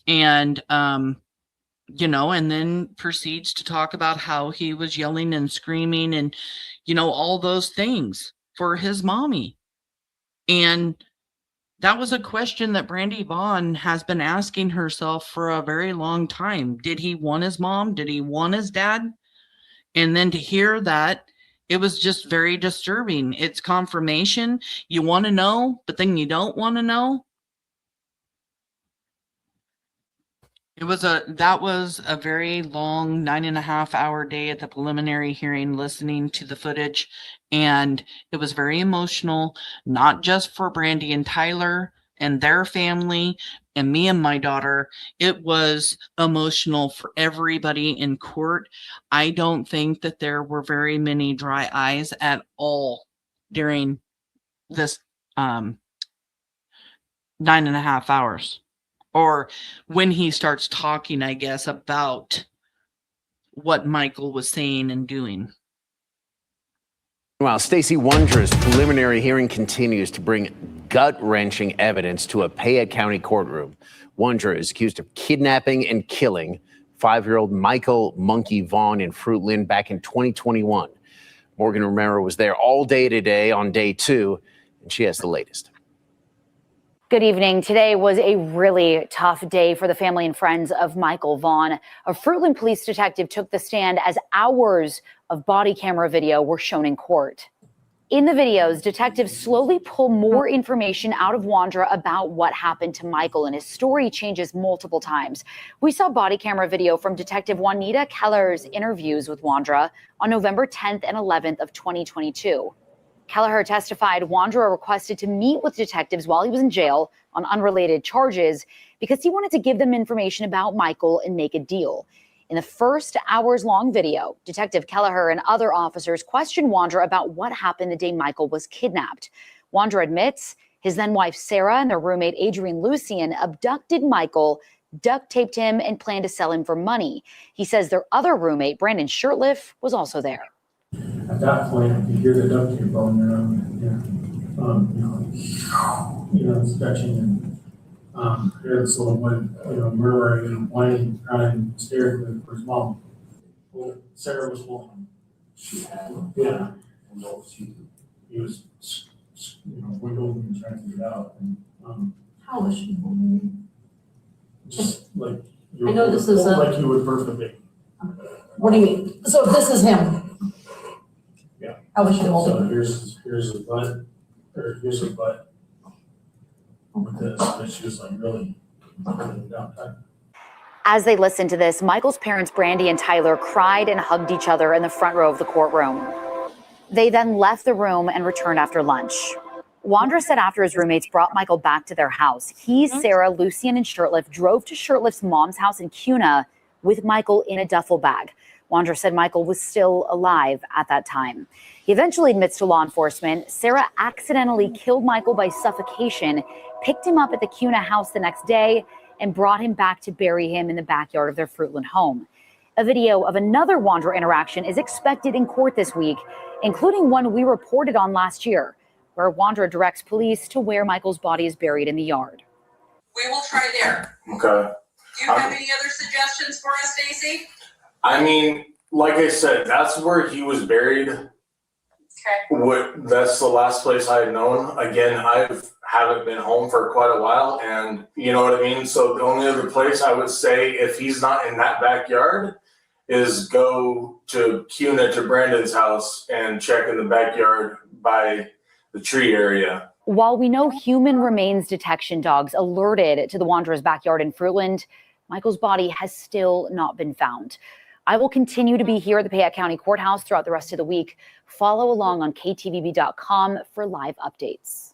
And, and then proceeds to talk about how he was yelling and screaming and, all those things for his mommy. And that was a question that Brandi Vaughan has been asking herself for a very long time. Did he want his mom? Did he want his dad? And then to hear that, it was just very disturbing. It's confirmation. You want to know, but then you don't want to know. That was a very long 9.5-hour day at the preliminary hearing, listening to the footage, and it was very emotional, not just for Brandi and Tyler and their family and me and my daughter. It was emotional for everybody in court. I don't think that there were very many dry eyes at all during this 9.5 hours. Or when he starts talking, I guess, about what Michael was saying and doing. While Stacey Wondra's preliminary hearing continues to bring gut-wrenching evidence to a Payette County courtroom. Wondra is accused of kidnapping and killing 5-year-old Michael Monkey Vaughn in Fruitland back in 2021. Morgan Romero was there all day today on day 2, and she has the latest. Good evening. Today was a really tough day for the family and friends of Michael Vaughn. A Fruitland police detective took the stand as hours of body camera video were shown in court. In the videos, detectives slowly pull more information out of Wondra about what happened to Michael, and his story changes multiple times. We saw body camera video from Detective Juanita Keller's interviews with Wondra on November 10th and 11th of 2022. Kelleher testified Wondra requested to meet with detectives while he was in jail on unrelated charges because he wanted to give them information about Michael and make a deal. In the first hours-long video, Detective Kelleher and other officers questioned Wondra about what happened the day Michael was kidnapped. Wondra admits his then-wife Sarah and their roommate Adrienne Lucien abducted Michael, duct-taped him, and planned to sell him for money. He says their other roommate, Brandon Shirtliff, was also there. At that point, you hear the duct tape going around, stretching, and hear this little boy, murmuring and whining, crying hysterically for his mom. Well, Sarah was holding him. Yeah. And he was, wiggling and trying to get out. And, How was she holding him? just like I know this is like you would birth a baby. What do you mean? So this is him? Yeah. How was she holding So him? here's his butt, or here's her butt. With this, but she was like really down tight. As they listened to this, Michael's parents, Brandi and Tyler, cried and hugged each other in the front row of the courtroom. They then left the room and returned after lunch. Wondra said after his roommates brought Michael back to their house, he, Sarah, Lucien, and Shirtliff drove to Shirtliff's mom's house in Kuna with Michael in a duffel bag. Wondra said Michael was still alive at that time. He eventually admits to law enforcement Sarah accidentally killed Michael by suffocation, picked him up at the Kuna house the next day, and brought him back to bury him in the backyard of their Fruitland home. A video of another Wondra interaction is expected in court this week, including one we reported on last year, where Wondra directs police to where Michael's body is buried in the yard. We will try there. Okay. Do you have any other suggestions for us, Stacey? I mean, like I said, that's where he was buried. Okay. That's the last place I had known. Again, haven't been home for quite a while, and you know what I mean? So the only other place I would say, if he's not in that backyard, is go to Kuna, to Brandon's house, and check in the backyard by the tree area. While we know human remains detection dogs alerted to the Wandra's backyard in Fruitland, Michael's body has still not been found. I will continue to be here at the Payette County Courthouse throughout the rest of the week. Follow along on ktvb.com for live updates.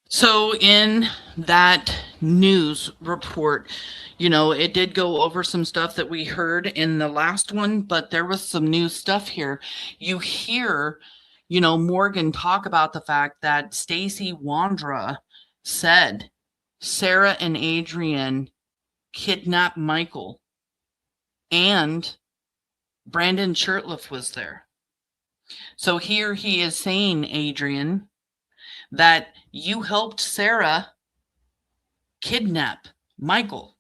So in that news report, it did go over some stuff that we heard in the last one, but there was some new stuff here. You hear, Morgan talk about the fact that Stacey Wondra said Sarah and Adrienne kidnapped Michael, and Brandon Shirtliff was there. So here he is saying, Adrienne, that you helped Sarah kidnap Michael.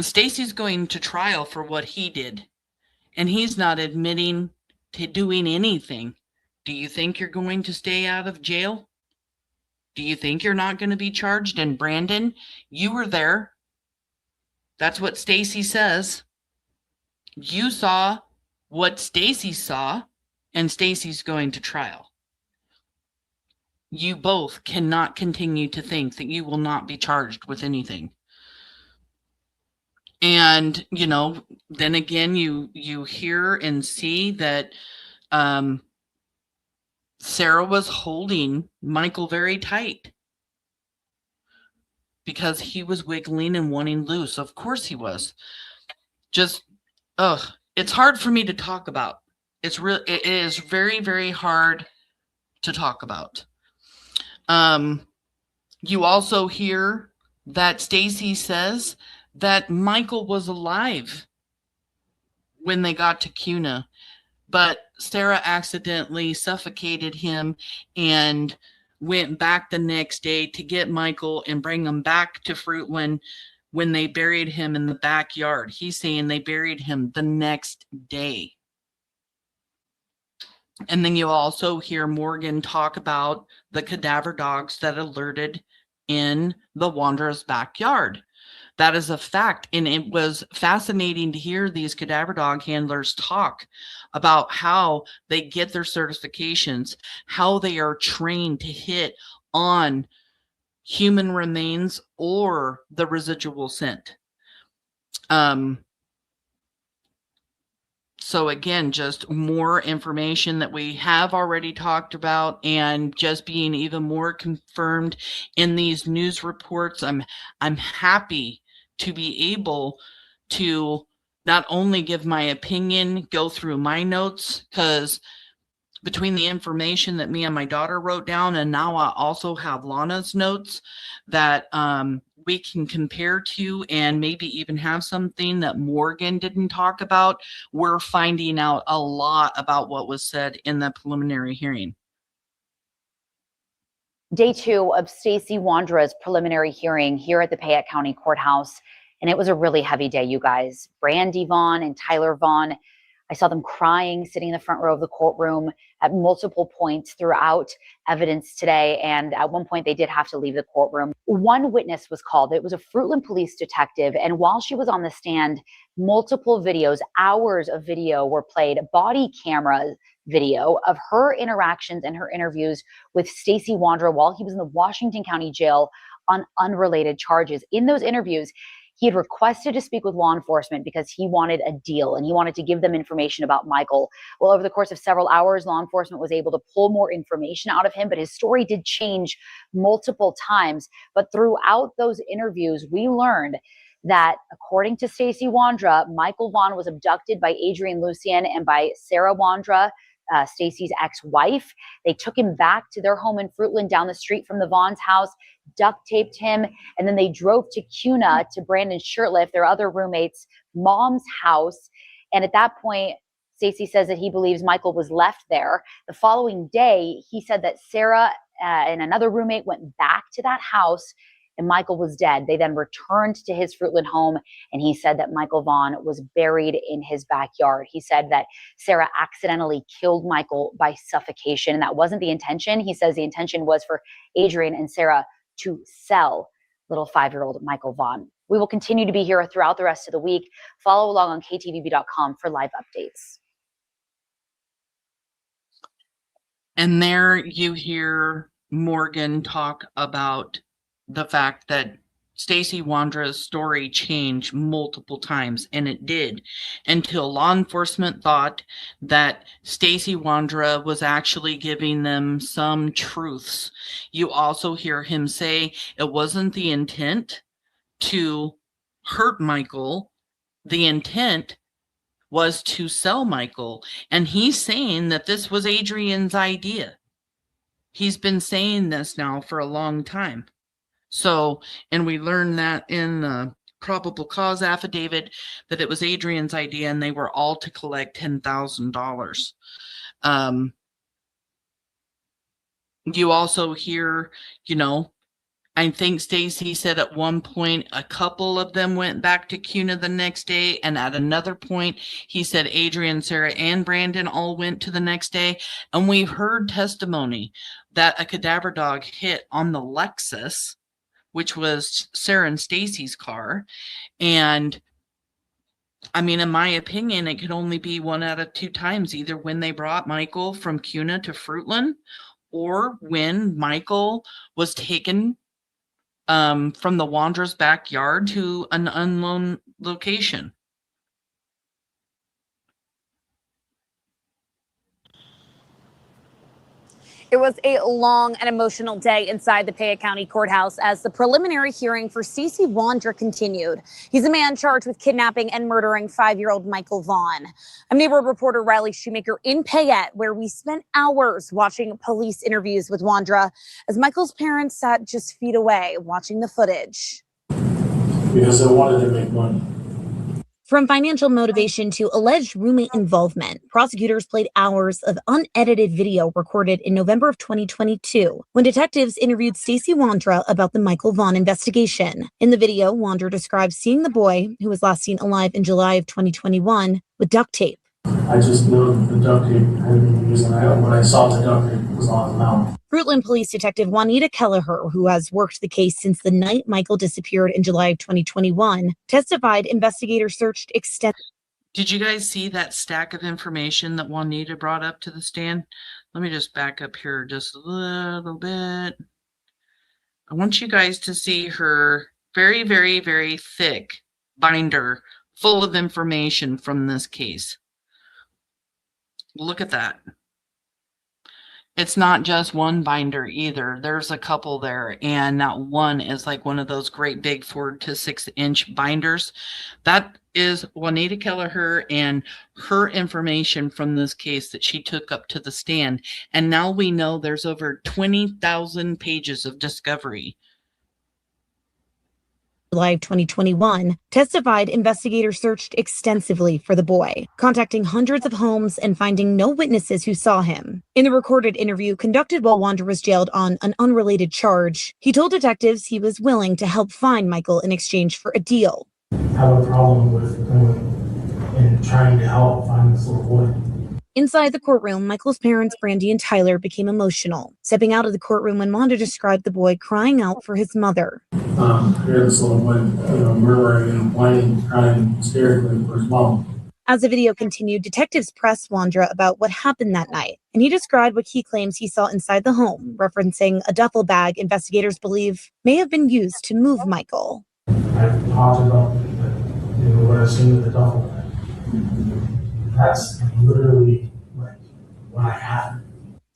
Stacey's going to trial for what he did, and he's not admitting to doing anything. Do you think you're going to stay out of jail? Do you think you're not going to be charged? And Brandon, you were there. That's what Stacey says. You saw what Stacey saw, and Stacey's going to trial. You both cannot continue to think that you will not be charged with anything. And, then again, you hear and see that Sarah was holding Michael very tight because he was wiggling and wanting loose. Of course he was. It's hard for me to talk about it is very, very hard to talk about. You also hear that Stacey says that Michael was alive when they got to Cuna, but Sarah accidentally suffocated him and went back the next day to get Michael and bring him back to Fruitland when they buried him in the backyard. He's saying they buried him the next day. And then you also hear Morgan talk about the cadaver dogs that alerted in the Wondra's backyard. That is a fact. And it was fascinating to hear these cadaver dog handlers talk about how they get their certifications, how they are trained to hit on human remains or the residual scent. So again, just more information that we have already talked about and just being even more confirmed in these news reports. I'm happy to be able to not only give my opinion, go through my notes, because between the information that me and my daughter wrote down, and now I also have Lana's notes that we can compare to, and maybe even have something that Morgan didn't talk about. We're finding out a lot about what was said in the preliminary hearing. Day 2 of Stacey Wondra's preliminary hearing here at the Payette County Courthouse. And it was a really heavy day, you guys. Brandi Vaughan and Tyler Vaughan, I saw them crying, sitting in the front row of the courtroom at multiple points throughout evidence today. And at one point, they did have to leave the courtroom. One witness was called. It was a Fruitland police detective. And while she was on the stand, multiple videos, hours of video were played, body camera video of her interactions and her interviews with Stacey Wondra while he was in the Washington County Jail on unrelated charges. In those interviews, he had requested to speak with law enforcement because he wanted a deal and he wanted to give them information about Michael. Well, over the course of several hours, law enforcement was able to pull more information out of him, but his story did change multiple times. But throughout those interviews, we learned that according to Stacey Wondra, Michael Vaughn was abducted by Adrian Lucien and by Sarah Wondra, Stacey's ex-wife. They took him back to their home in Fruitland down the street from the Vaughans' house, duct taped him, and then they drove to Cuna to Brandon Shirtliff, their other roommate's mom's house. And at that point, Stacey says that he believes Michael was left there. The following day, he said that Sarah and another roommate went back to that house and Michael was dead. They then returned to his Fruitland home, and he said that Michael Vaughn was buried in his backyard. He said that Sarah accidentally killed Michael by suffocation, and that wasn't the intention. He says the intention was for Adrian and Sarah to sell little 5-year-old Michael Vaughn. We will continue to be here throughout the rest of the week. Follow along on ktvb.com for live updates. And there you hear Morgan talk about the fact that Stacey Wondra's story changed multiple times, and it did, until law enforcement thought that Stacey Wondra was actually giving them some truths. You also hear him say it wasn't the intent to hurt Michael. The intent was to sell Michael, and he's saying that this was Adrian's idea. He's been saying this now for a long time. So, and we learned that in the probable cause affidavit that it was Adrian's idea and they were all to collect $10,000. You also hear, I think Stacey said at one point a couple of them went back to Cuna the next day, and at another point he said Adrian, Sarah, and Brandon all went to the next day. And we've heard testimony that a cadaver dog hit on the Lexus, which was Sarah and Stacey's car. And I mean, in my opinion, it could only be one out of 2 times, either when they brought Michael from Cuna to Fruitland or when Michael was taken from the Wondra's backyard to an unknown location. It was a long and emotional day inside the Payette County Courthouse as the preliminary hearing for Stacey Wondra continued. He's a man charged with kidnapping and murdering 5-year-old Michael Vaughn. I'm neighborhood reporter Riley Shoemaker in Payette, where we spent hours watching police interviews with Wondra as Michael's parents sat just feet away watching the footage. Because they wanted to make money. From financial motivation to alleged roommate involvement, prosecutors played hours of unedited video recorded in November of 2022 when detectives interviewed Stacey Wondra about the Michael Vaughn investigation. In the video, Wondra describes seeing the boy, who was last seen alive in July of 2021, with duct tape. I just know the duct tape had been used, and when I saw the duct tape, it was on his mouth. Fruitland Police Detective Juanita Kelleher, who has worked the case since the night Michael disappeared in July of 2021, testified investigators searched extensively. Did you guys see that stack of information that Juanita brought up to the stand? Let me just back up here just a little bit. I want you guys to see her very, very, very thick binder full of information from this case. Look at that. It's not just one binder either. There's a couple there, and that one is like one of those great big 4 to 6 inch binders. That is Juanita Kelleher and her information from this case that she took up to the stand. And now we know there's over 20,000 pages of discovery. July of 2021, testified investigators searched extensively for the boy, contacting hundreds of homes and finding no witnesses who saw him. In the recorded interview conducted while Wondra was jailed on an unrelated charge, he told detectives he was willing to help find Michael in exchange for a deal. I have a problem with going and trying to help find this little boy. Inside the courtroom, Michael's parents, Brandi and Tyler, became emotional, stepping out of the courtroom when Wondra described the boy crying out for his mother. Hear this little boy, murmuring and whining, crying hysterically for his mom. As the video continued, detectives pressed Wondra about what happened that night, and he described what he claims he saw inside the home, referencing a duffel bag investigators believe may have been used to move Michael. I've talked about what I've seen with the duffel bag. That's literally like what I have.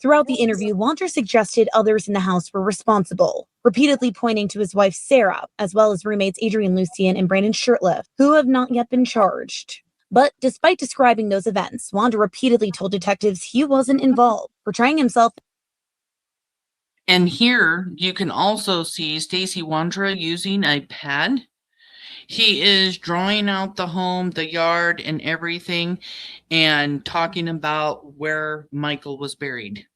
Throughout the interview, Wondra suggested others in the house were responsible, repeatedly pointing to his wife Sarah, as well as roommates Adrian Lucian and Brandon Shirtliff, who have not yet been charged. But despite describing those events, Wondra repeatedly told detectives he wasn't involved, portraying himself. And here you can also see Stacey Wondra using a pad. He is drawing out the home, the yard, and everything, and talking about where Michael was buried.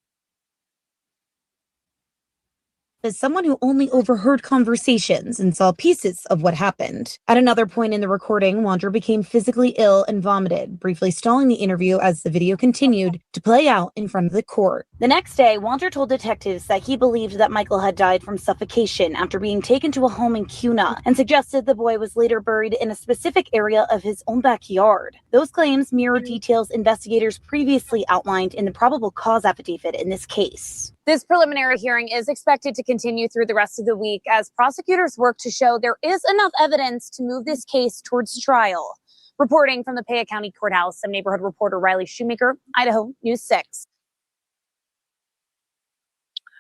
As someone who only overheard conversations and saw pieces of what happened. At another point in the recording, Wondra became physically ill and vomited, briefly stalling the interview as the video continued to play out in front of the court. The next day, Wondra told detectives that he believed that Michael had died from suffocation after being taken to a home in Kuna, and suggested the boy was later buried in a specific area of his own backyard. Those claims mirror details investigators previously outlined in the probable cause affidavit in this case. This preliminary hearing is expected to continue through the rest of the week as prosecutors work to show there is enough evidence to move this case towards trial. Reporting from the Payette County Courthouse, I'm neighborhood reporter Riley Shoemaker, Idaho News 6.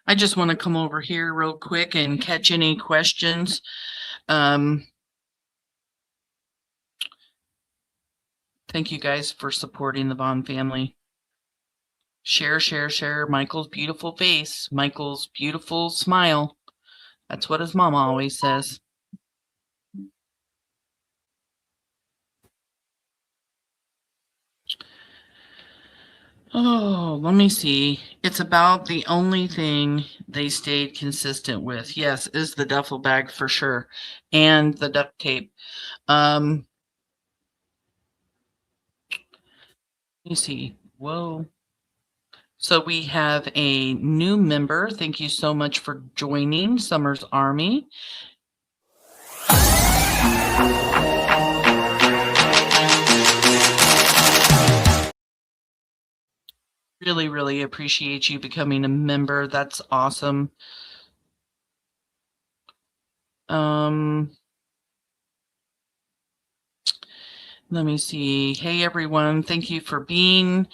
I just want to come over here real quick and catch any questions. Thank you guys for supporting the Vaughn family. Share, share, share Michael's beautiful face, Michael's beautiful smile. That's what his mama always says. Oh, let me see. It's about the only thing they stayed consistent with. Yes, is the duffel bag for sure. And the duct tape. Let me see. Whoa. So we have a new member. Thank you so much for joining Summer's Army. Really, really appreciate you becoming a member. That's awesome. Let me see. Hey, everyone. Thank you for being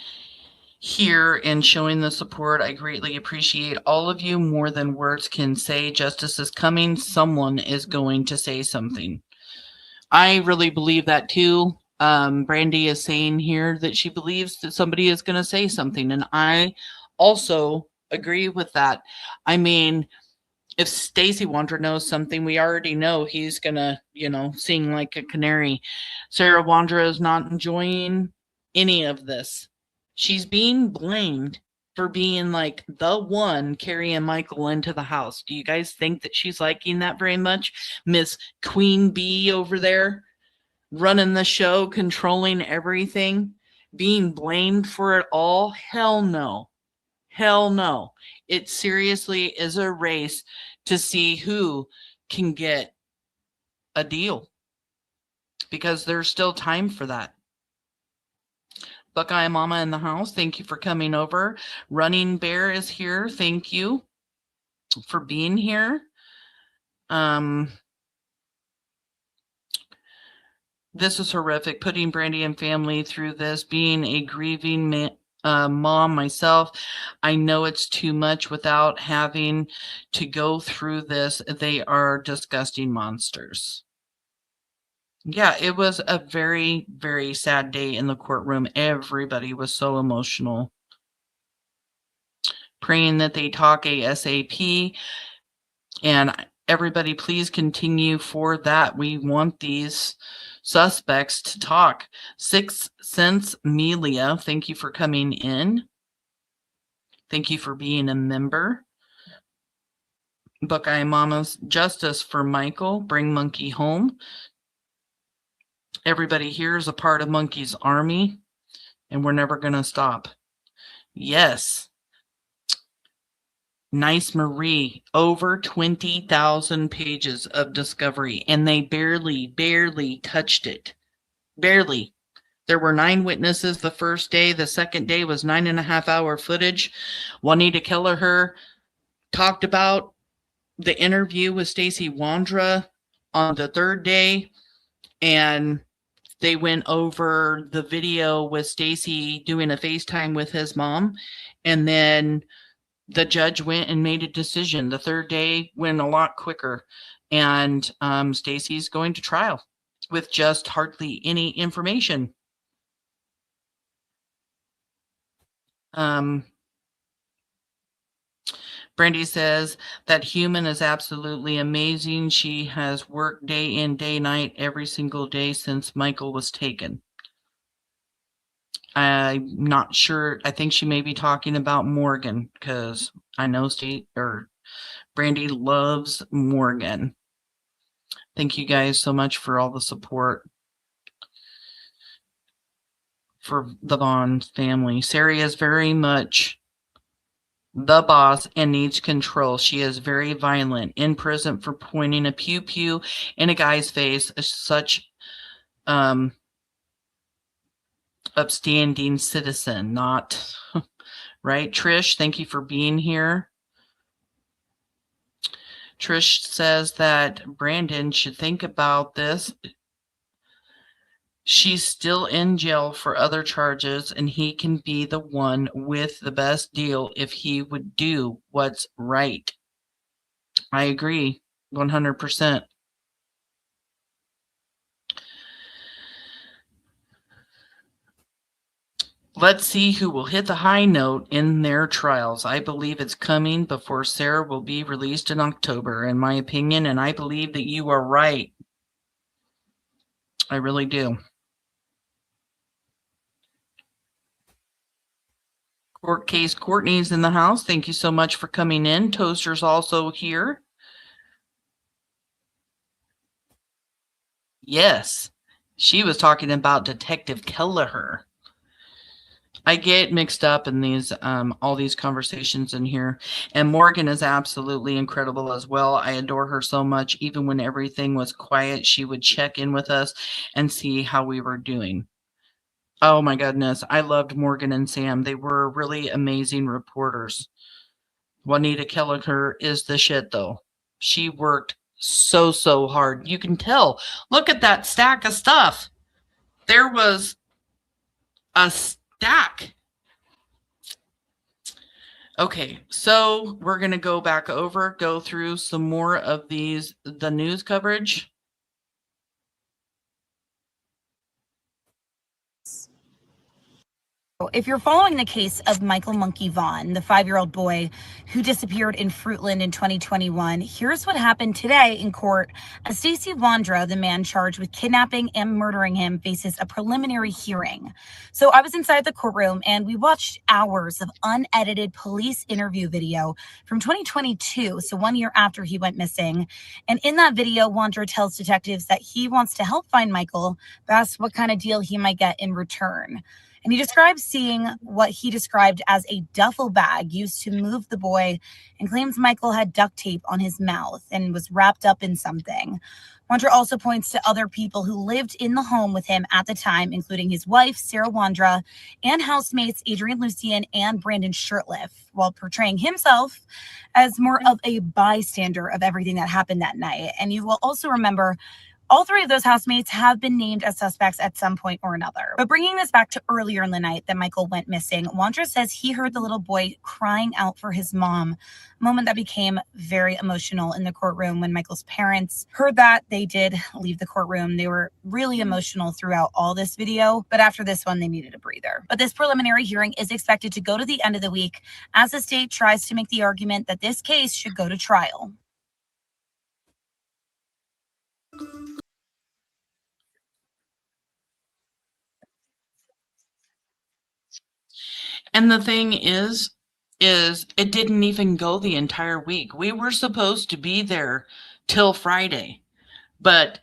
here and showing the support. I greatly appreciate all of you more than words can say. Justice is coming. Someone is going to say something. I really believe that too. Brandi is saying here that she believes that somebody is going to say something, and I also agree with that. I mean, if Stacey Wondra knows something, we already know he's going to, sing like a canary. Sarah Wondra is not enjoying any of this. She's being blamed for being like the one carrying Michael into the house. Do you guys think that she's liking that very much? Miss Queen Bee over there running the show, controlling everything, being blamed for it all? Hell no. Hell no. It seriously is a race to see who can get a deal, because there's still time for that. Buckeye Mama in the house, thank you for coming over. Running Bear is here. Thank you for being here. This is horrific, putting Brandi and family through this, being a grieving mom myself. I know it's too much without having to go through this. They are disgusting monsters. Yeah, it was a very, very sad day in the courtroom. Everybody was so emotional. Praying that they talk ASAP. And everybody, please continue for that. We want these suspects to talk. 6 Cents Melia, thank you for coming in. Thank you for being a member. Buckeye Mama's Justice for Michael. Bring Monkey home. Everybody here is a part of Monkey's army, and we're never going to stop. Yes. Nice Marie. Over 20,000 pages of discovery, and they barely touched it. Barely. There were 9 witnesses the first day. The second day was 9.5-hour footage. Juanita Kelleher talked about the interview with Stacey Wondra on the third day, and they went over the video with Stacey doing a FaceTime with his mom, and then the judge went and made a decision. The third day went a lot quicker, and Stacey's going to trial with just hardly any information. Brandi says that human is absolutely amazing. She has worked day in, day night, every single day since Michael was taken. I'm not sure. I think she may be talking about Morgan, because I know Brandi loves Morgan. Thank you guys so much for all the support for the Vaughn family. Sarah is very much the boss and needs control. She is very violent, in prison for pointing a pew-pew in a guy's face. Such upstanding citizen, not right. Trish, thank you for being here. Trish says that Brandon should think about this. She's still in jail for other charges, and he can be the one with the best deal if he would do what's right. I agree 100%. Let's see who will hit the high note in their trials. I believe it's coming before Sarah will be released in October, in my opinion, and I believe that you are right. I really do. Court case Courtney's in the house. Thank you so much for coming in. Toaster's also here. Yes, she was talking about Detective Kelleher. I get mixed up in these all these conversations in here. And Morgan is absolutely incredible as well. I adore her so much. Even when everything was quiet, she would check in with us and see how we were doing. Oh my goodness. I loved Morgan and Sam. They were really amazing reporters. Juanita Kelleher is the shit though. She worked so hard. You can tell. Look at that stack of stuff. There was a stack Okay, so we're going to go through some more of the news coverage. If you're following the case of Michael Monkey Vaughn, the 5-year-old boy who disappeared in Fruitland in 2021, here's what happened today in court as Stacey Wondra, the man charged with kidnapping and murdering him, faces a preliminary hearing. So I was inside the courtroom and we watched hours of unedited police interview video from 2022, so 1 year after he went missing. And in that video, Wondra tells detectives that he wants to help find Michael, but asks what kind of deal he might get in return. And he describes seeing what he described as a duffel bag used to move the boy and claims Michael had duct tape on his mouth and was wrapped up in something. Wondra also points to other people who lived in the home with him at the time, including his wife, Sarah Wondra, and housemates Adrian Lucien and Brandon Shirtliff, while portraying himself as more of a bystander of everything that happened that night. And you will also remember all three of those housemates have been named as suspects at some point or another. But bringing this back to earlier in the night that Michael went missing, Wondra says he heard the little boy crying out for his mom, a moment that became very emotional in the courtroom. When Michael's parents heard that, they did leave the courtroom. They were really emotional throughout all this video, but after this one, they needed a breather. But this preliminary hearing is expected to go to the end of the week as the state tries to make the argument that this case should go to trial. And the thing is it didn't even go the entire week. We were supposed to be there till Friday, but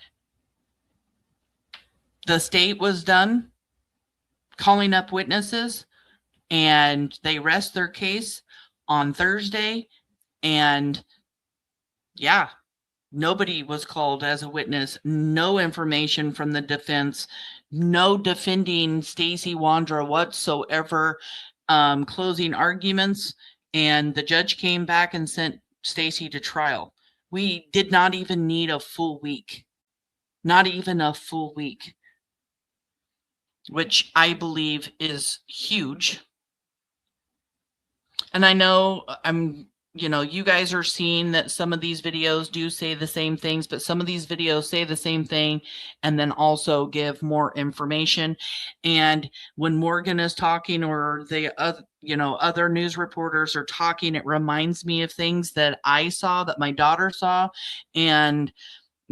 the state was done calling up witnesses and they rest their case on Thursday. And yeah, nobody was called as a witness, no information from the defense, no defending Stacey Wondra whatsoever, closing arguments, and the judge came back and sent Stacey to trial. We did not even need a full week, not even a full week, which I believe is huge. And I know you guys are seeing that some of these videos do say the same things, but some of these videos say the same thing and then also give more information. And when Morgan is talking or the other news reporters are talking, it reminds me of things that I saw, that my daughter saw, and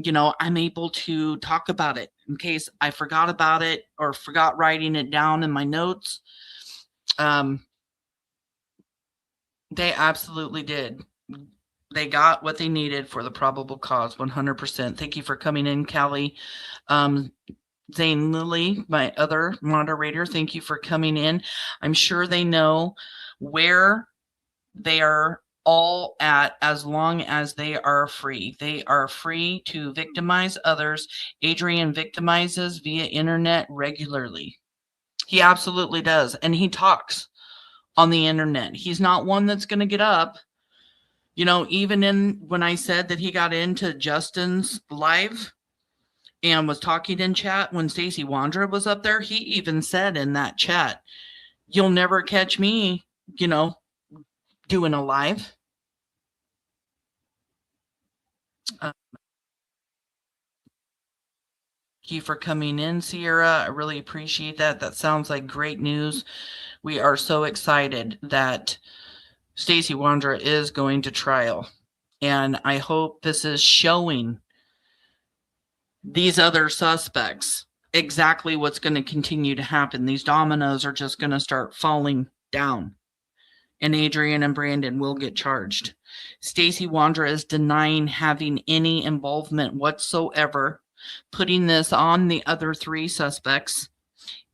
I'm able to talk about it in case I forgot about it or forgot writing it down in my notes. They absolutely did. They got what they needed for the probable cause, 100%. Thank you for coming in, Callie. Zane Lilly, my other moderator, thank you for coming in. I'm sure they know where they are all at as long as they are free. They are free to victimize others. Adrian victimizes via internet regularly. He absolutely does. And he talks on the internet. He's not one that's going to get up. Even when I said that he got into Justin's live and was talking in chat when Stacey Wondra was up there, he even said in that chat, "You'll never catch me, doing a live." Thank you for coming in, Sierra. I really appreciate that. That sounds like great news. We are so excited that Stacey Wondra is going to trial. And I hope this is showing these other suspects exactly what's going to continue to happen. These dominoes are just going to start falling down. And Adrian and Brandon will get charged. Stacey Wondra is denying having any involvement whatsoever, putting this on the other three suspects,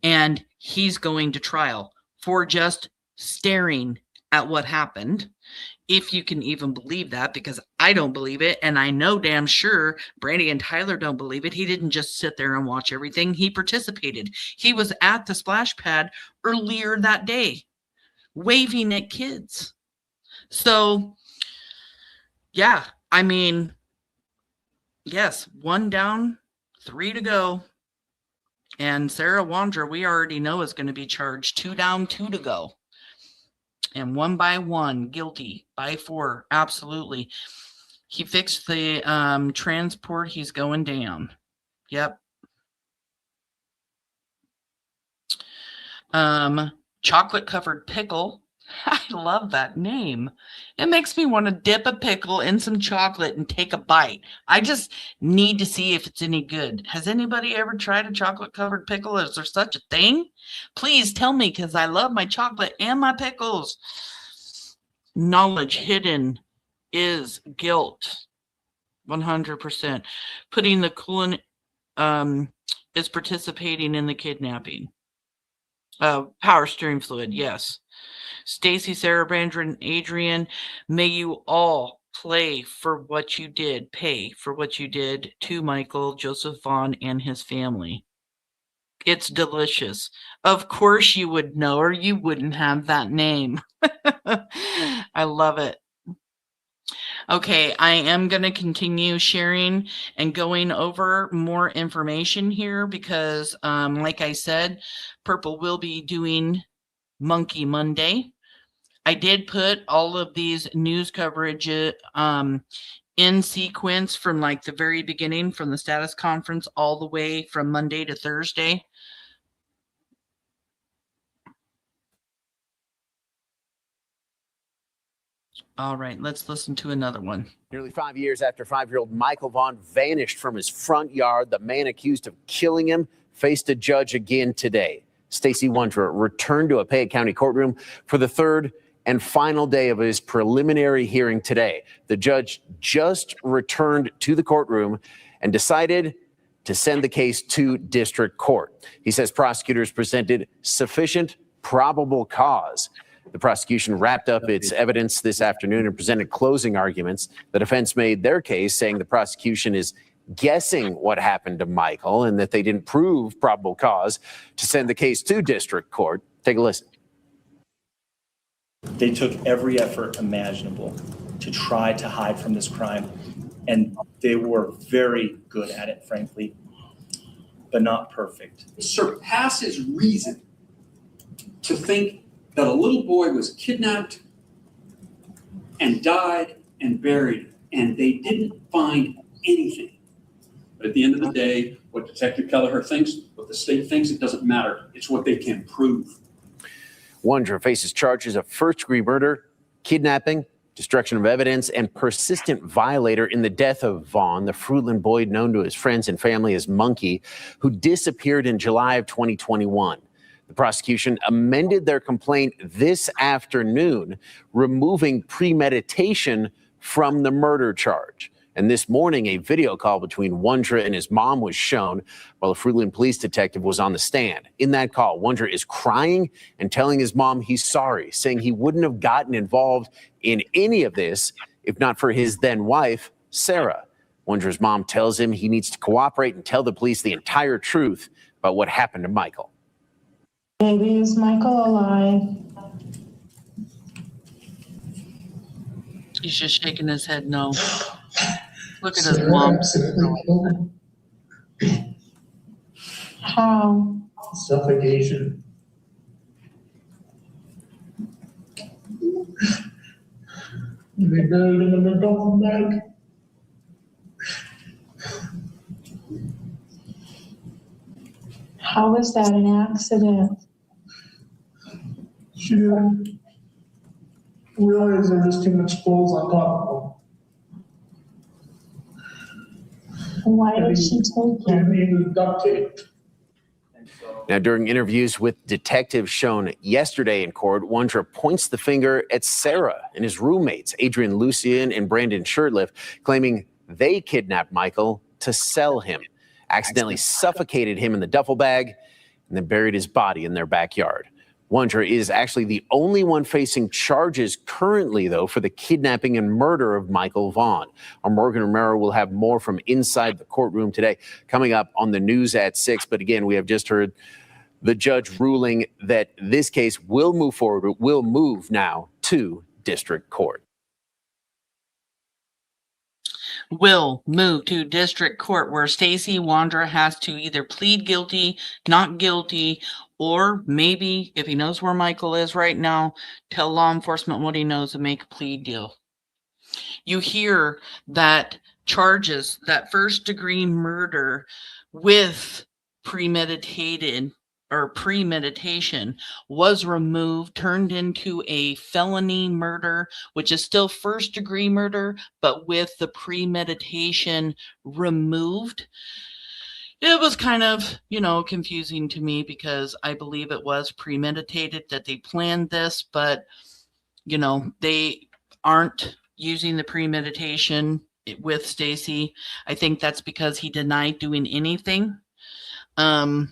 and he's going to trial for just staring at what happened. If you can even believe that, because I don't believe it, and I know damn sure Brandi and Tyler don't believe it. He didn't just sit there and watch everything. He participated. He was at the splash pad earlier that day, waving at kids. So, yeah, yes, 1 down, 3 to go. And Sarah Wondra, we already know, is going to be charged. 2 down, 2 to go. And one by one, guilty. By 4, absolutely. He fixed the transport. He's going down. Yep. Chocolate covered pickle. I love that name. It makes me want to dip a pickle in some chocolate and take a bite. I just need to see if it's any good. Has anybody ever tried a chocolate covered pickle? Is there such a thing? Please tell me, because I love my chocolate and my pickles. Knowledge hidden is guilt. 100%. Putting the coolant is participating in the kidnapping. Power steering fluid, yes. Stacey, Sarah, Brandi, and Adrian, may you all pay for what you did to Michael Joseph Vaughn and his family. It's delicious. Of course you would know, or you wouldn't have that name. I love it. Okay, I am going to continue sharing and going over more information here because, like I said, Purple will be doing Monkey Monday. I did put all of these news coverage in sequence from like the very beginning, from the status conference all the way from Monday to Thursday. All right, let's listen to another one. Nearly 5 years after 5-year-old Michael Vaughn vanished from his front yard, the man accused of killing him faced a judge again today. Stacey Wondra returned to a Payette County courtroom for the third and final day of his preliminary hearing today. The judge just returned to the courtroom and decided to send the case to district court. He says prosecutors presented sufficient probable cause. The prosecution wrapped up its evidence this afternoon and presented closing arguments. The defense made their case, saying the prosecution is guessing what happened to Michael and that they didn't prove probable cause to send the case to district court. Take a listen. They took every effort imaginable to try to hide from this crime, and they were very good at it, frankly, but not perfect. It surpasses reason to think that a little boy was kidnapped and died and buried, and they didn't find anything. But at the end of the day, what Detective Kelleher thinks, what the state thinks, it doesn't matter. It's what they can prove. Wondra faces charges of first-degree murder, kidnapping, destruction of evidence, and persistent violator in the death of Vaughn, the Fruitland boy known to his friends and family as Monkey, who disappeared in July of 2021. The prosecution amended their complaint this afternoon, removing premeditation from the murder charge. And this morning, a video call between Wondra and his mom was shown while a Fruitland police detective was on the stand. In that call, Wondra is crying and telling his mom he's sorry, saying he wouldn't have gotten involved in any of this if not for his then wife, Sarah. Wondra's mom tells him he needs to cooperate and tell the police the entire truth about what happened to Michael. Baby, is Michael alive? He's just shaking his head no. Look at his mom. How? Suffocation. They buried him in the duffel bag. How was that an accident? She didn't realize there was too much clothes on top of him. Why did she take him? He was duct taped. Now, during interviews with detectives shown yesterday in court, Wondra points the finger at Sarah and his roommates, Adrian Lucien and Brandon Shirtliff, claiming they kidnapped Michael to sell him, accidentally suffocated him in the duffel bag, and then buried his body in their backyard. Wondra is actually the only one facing charges currently, though, for the kidnapping and murder of Michael Vaughn. Our Morgan Romero will have more from inside the courtroom today, coming up on the news at 6. But again, we have just heard the judge ruling that this case will move forward. It will move now to district court. Will move to district court, where Stacey Wondra has to either plead guilty, not guilty, Or maybe if he knows where Michael is right now, tell law enforcement what he knows and make a plea deal. You hear that charges, that first-degree murder with premeditation was removed, turned into a felony murder, which is still first-degree murder, but with the premeditation removed. It was kind of, confusing to me because I believe it was premeditated that they planned this, but, they aren't using the premeditation with Stacey. I think that's because he denied doing anything. You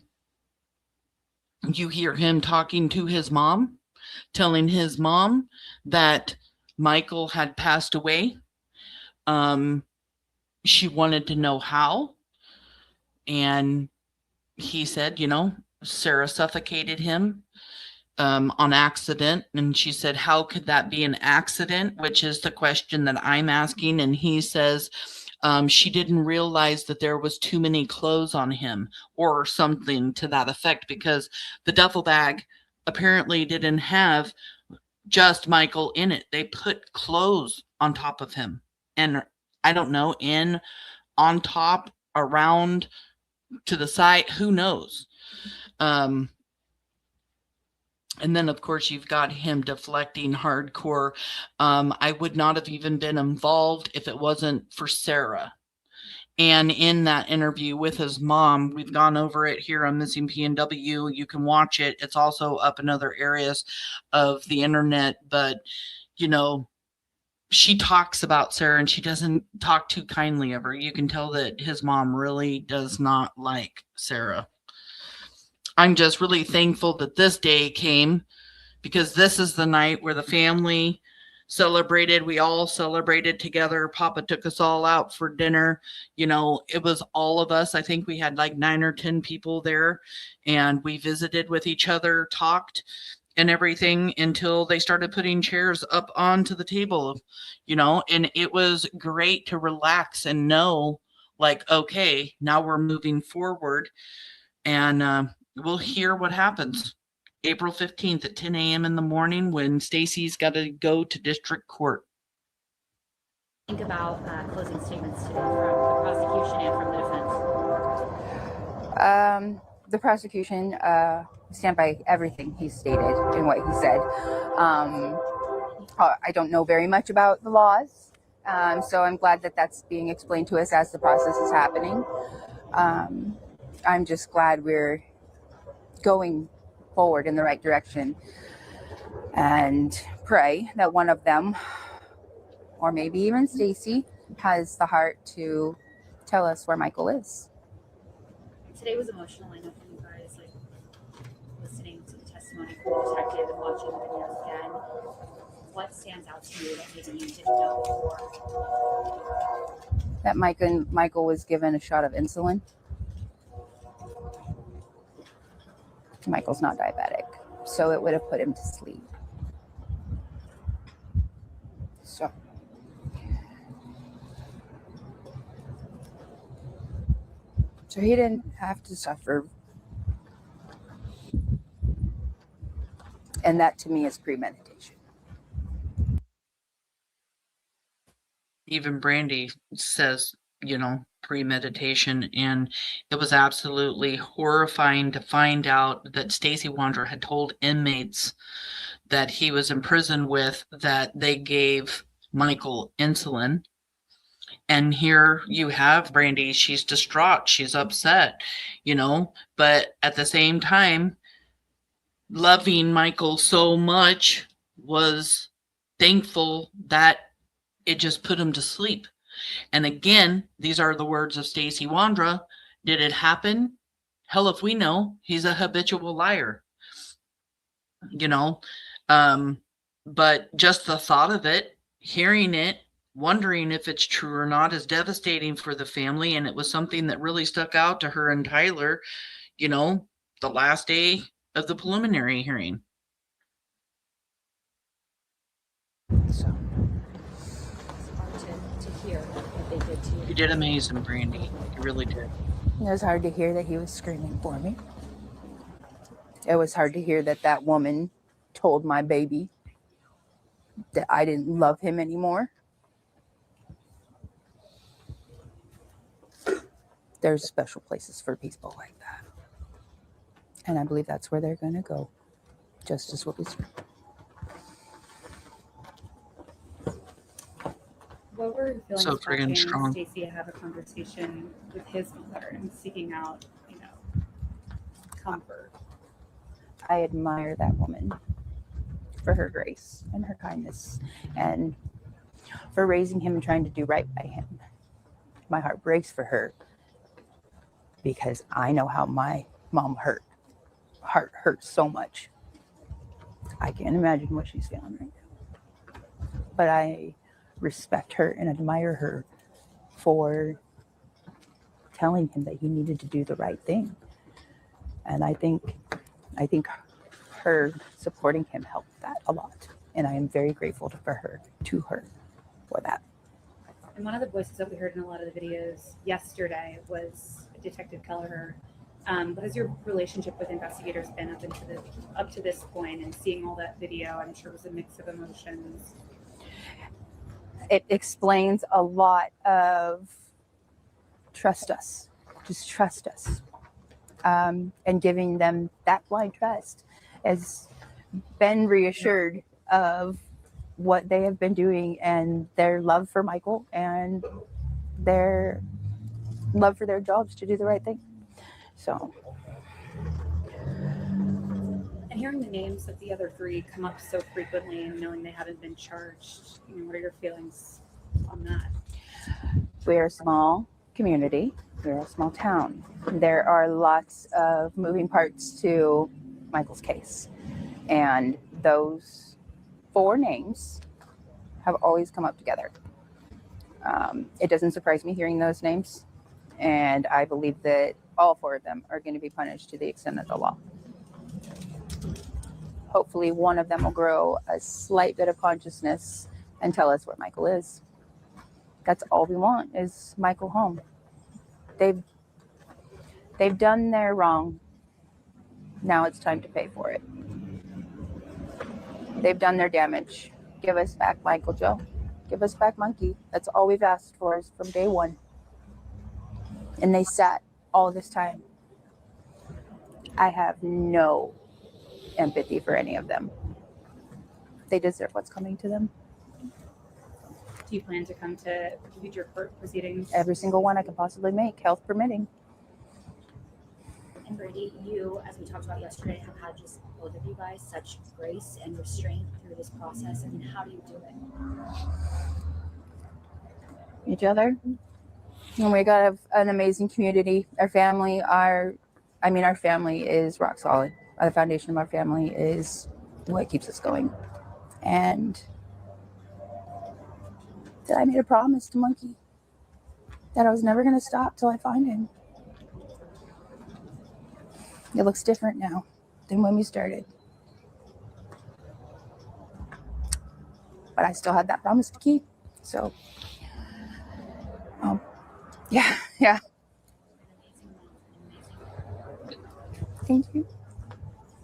hear him talking to his mom, telling his mom that Michael had passed away. She wanted to know how. And he said, Sarah suffocated him on accident. And she said, how could that be an accident? Which is the question that I'm asking. And he says, she didn't realize that there was too many clothes on him or something to that effect, because the duffel bag apparently didn't have just Michael in it. They put clothes on top of him. And I don't know, on top, around, to the side, who knows? And then, of course, you've got him deflecting hardcore. I would not have even been involved if it wasn't for Sarah. And in that interview with his mom, we've gone over it here on Missing PNW. You can watch it. It's also up in other areas of the internet. But, she talks about Sarah and she doesn't talk too kindly of her. You can tell that his mom really does not like Sarah. I'm just really thankful that this day came, because this is the night where the family celebrated. We all celebrated together. Papa took us all out for dinner. It was all of us. I think we had like 9 or 10 people there, and we visited with each other, talked and everything until they started putting chairs up onto the table, and it was great to relax and know, like, okay, now we're moving forward, and we'll hear what happens April 15th at 10 a.m. in the morning when Stacey's got to go to district court. Think about closing statements today from the prosecution and from the defense. The prosecution stand by everything he stated and what he said. I don't know very much about the laws, so I'm glad that that's being explained to us as the process is happening. I'm just glad we're going forward in the right direction, and pray that one of them, or maybe even Stacey, has the heart to tell us where Michael is. Today was emotional. I know for you guys, listening to the testimony from the detective and watching the videos again. What stands out to you that maybe you didn't know before? That Michael was given a shot of insulin. Michael's not diabetic, so it would have put him to sleep. So he didn't have to suffer. And that to me is premeditation. Even Brandi says, premeditation, and it was absolutely horrifying to find out that Stacey Wondra had told inmates that he was in prison with that they gave Michael insulin. And here you have Brandi, she's distraught, she's upset, but at the same time, loving Michael so much, was thankful that it just put him to sleep. And again, these are the words of Stacey Wondra. Did it happen? Hell if we know. He's a habitual liar. But just the thought of it, hearing it, wondering if it's true or not, is devastating for the family. And it was something that really stuck out to her and Tyler, the last day of the preliminary hearing. So it's hard to hear what they did to you. You did amazing, Brandi. You really did. It was hard to hear that he was screaming for me. It was hard to hear that that woman told my baby that I didn't love him anymore. There's special places for people like that. And I believe that's where they're going to go. Justice will be served. What were your feelings So friggin' watching strong. Stacey have a conversation with his mother and seeking out, comfort? I admire that woman for her grace and her kindness and for raising him and trying to do right by him. My heart breaks for her because I know how my mom hurt. Heart hurts so much. I can't imagine what she's feeling right now. But I respect her and admire her for telling him that he needed to do the right thing. And I think her supporting him helped that a lot. And I am very grateful to her for that. And one of the voices that we heard in a lot of the videos yesterday was Detective Kelleher. What has your relationship with investigators been up to this point, and seeing all that video? I'm sure it was a mix of emotions. It explains a lot of trust us, just trust us, and giving them that blind trust has been reassured of what they have been doing and their love for Michael and their love for their jobs to do the right thing. So. And hearing the names of the other three come up so frequently and knowing they haven't been charged, what are your feelings on that? We're a small community. We're a small town. There are lots of moving parts to Michael's case. And those 4 names have always come up together. It doesn't surprise me hearing those names. And I believe that all 4 of them are going to be punished to the extent of the law. Hopefully one of them will grow a slight bit of consciousness and tell us where Michael is. That's all we want is Michael home. They've done their wrong. Now it's time to pay for it. They've done their damage. Give us back Michael, Joe. Give us back Monkey. That's all we've asked for is from day one. And they sat all this time. I have no empathy for any of them. They deserve what's coming to them. Do you plan to come to future court proceedings? Every single one I can possibly make, health permitting. And Brandi, you, as we talked about yesterday, have had just both of you guys such grace and restraint through this process. I mean, how do you do it? Each other. And we got an amazing community. Our family is rock solid. The foundation of our family is what keeps us going. And that I made a promise to Monkey that I was never going to stop till I find him. It looks different now than when we started. But I still had that promise to keep. So, yeah. Thank you.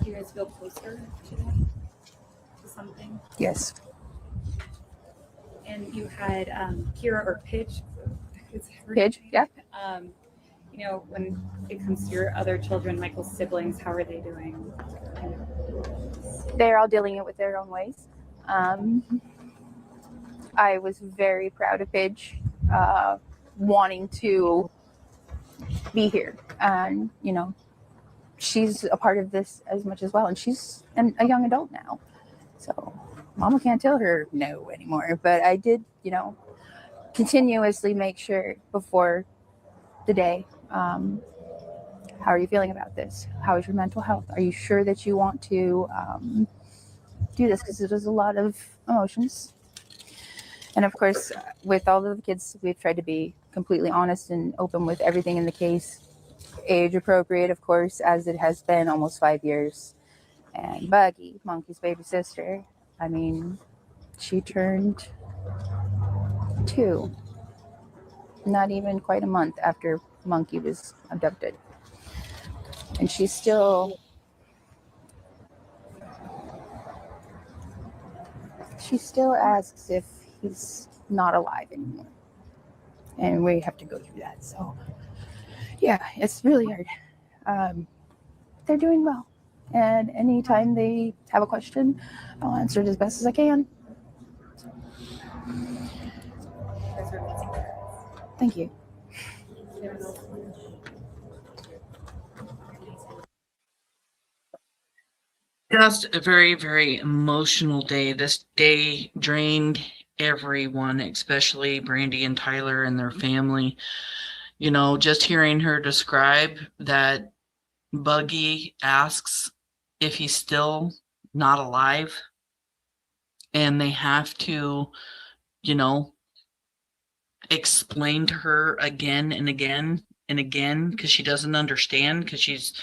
Do you guys feel closer to that? To something? Yes. And you had Kira or Pidge. Pidge, yeah. When it comes to your other children, Michael's siblings, how are they doing? They're all dealing it with their own ways. I was very proud of Pidge wanting to be here. And, she's a part of this as much as well. And she's a young adult now. So Mama can't tell her no anymore. But I did, continuously make sure before the day, how are you feeling about this? How is your mental health? Are you sure that you want to do this? Because there's a lot of emotions. And of course, with all of the kids, we've tried to be completely honest and open with everything in the case. Age appropriate, of course, as it has been almost 5 years. And Buggy, Monkey's baby sister, she turned 2. Not even quite a month after Monkey was abducted. And she's still she still asks if he's not alive anymore. And we have to go through that. So, yeah, it's really hard. They're doing well. And anytime they have a question, I'll answer it as best as I can. Thank you. Just a very, very emotional day. This day drained everyone, especially Brandi and Tyler and their family. You know, just hearing her describe that Buggy asks if he's still not alive, and they have to, you know, explain to her again and again and again because she doesn't understand because she's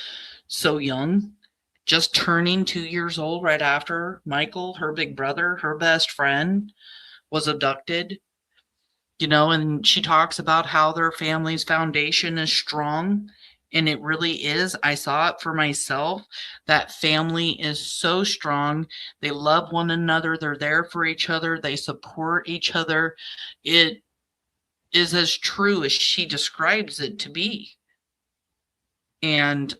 so young. Just turning 2 years old right after Michael, her big brother, her best friend, was abducted. You know, and she talks about how their family's foundation is strong, and it really is. I saw it for myself. That family is so strong. They love one another. They're there for each other. They support each other. It is as true as she describes it to be. And,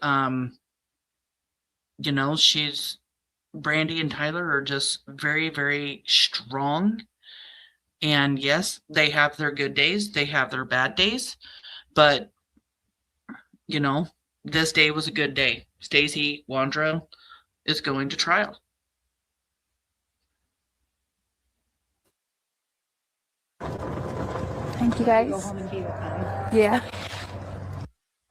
you know, Brandi and Tyler are just very, very strong. And yes, they have their good days. They have their bad days. But, you know, this day was a good day. Stacey Wondra is going to trial. Thank you, guys. Go home and be with them. Yeah.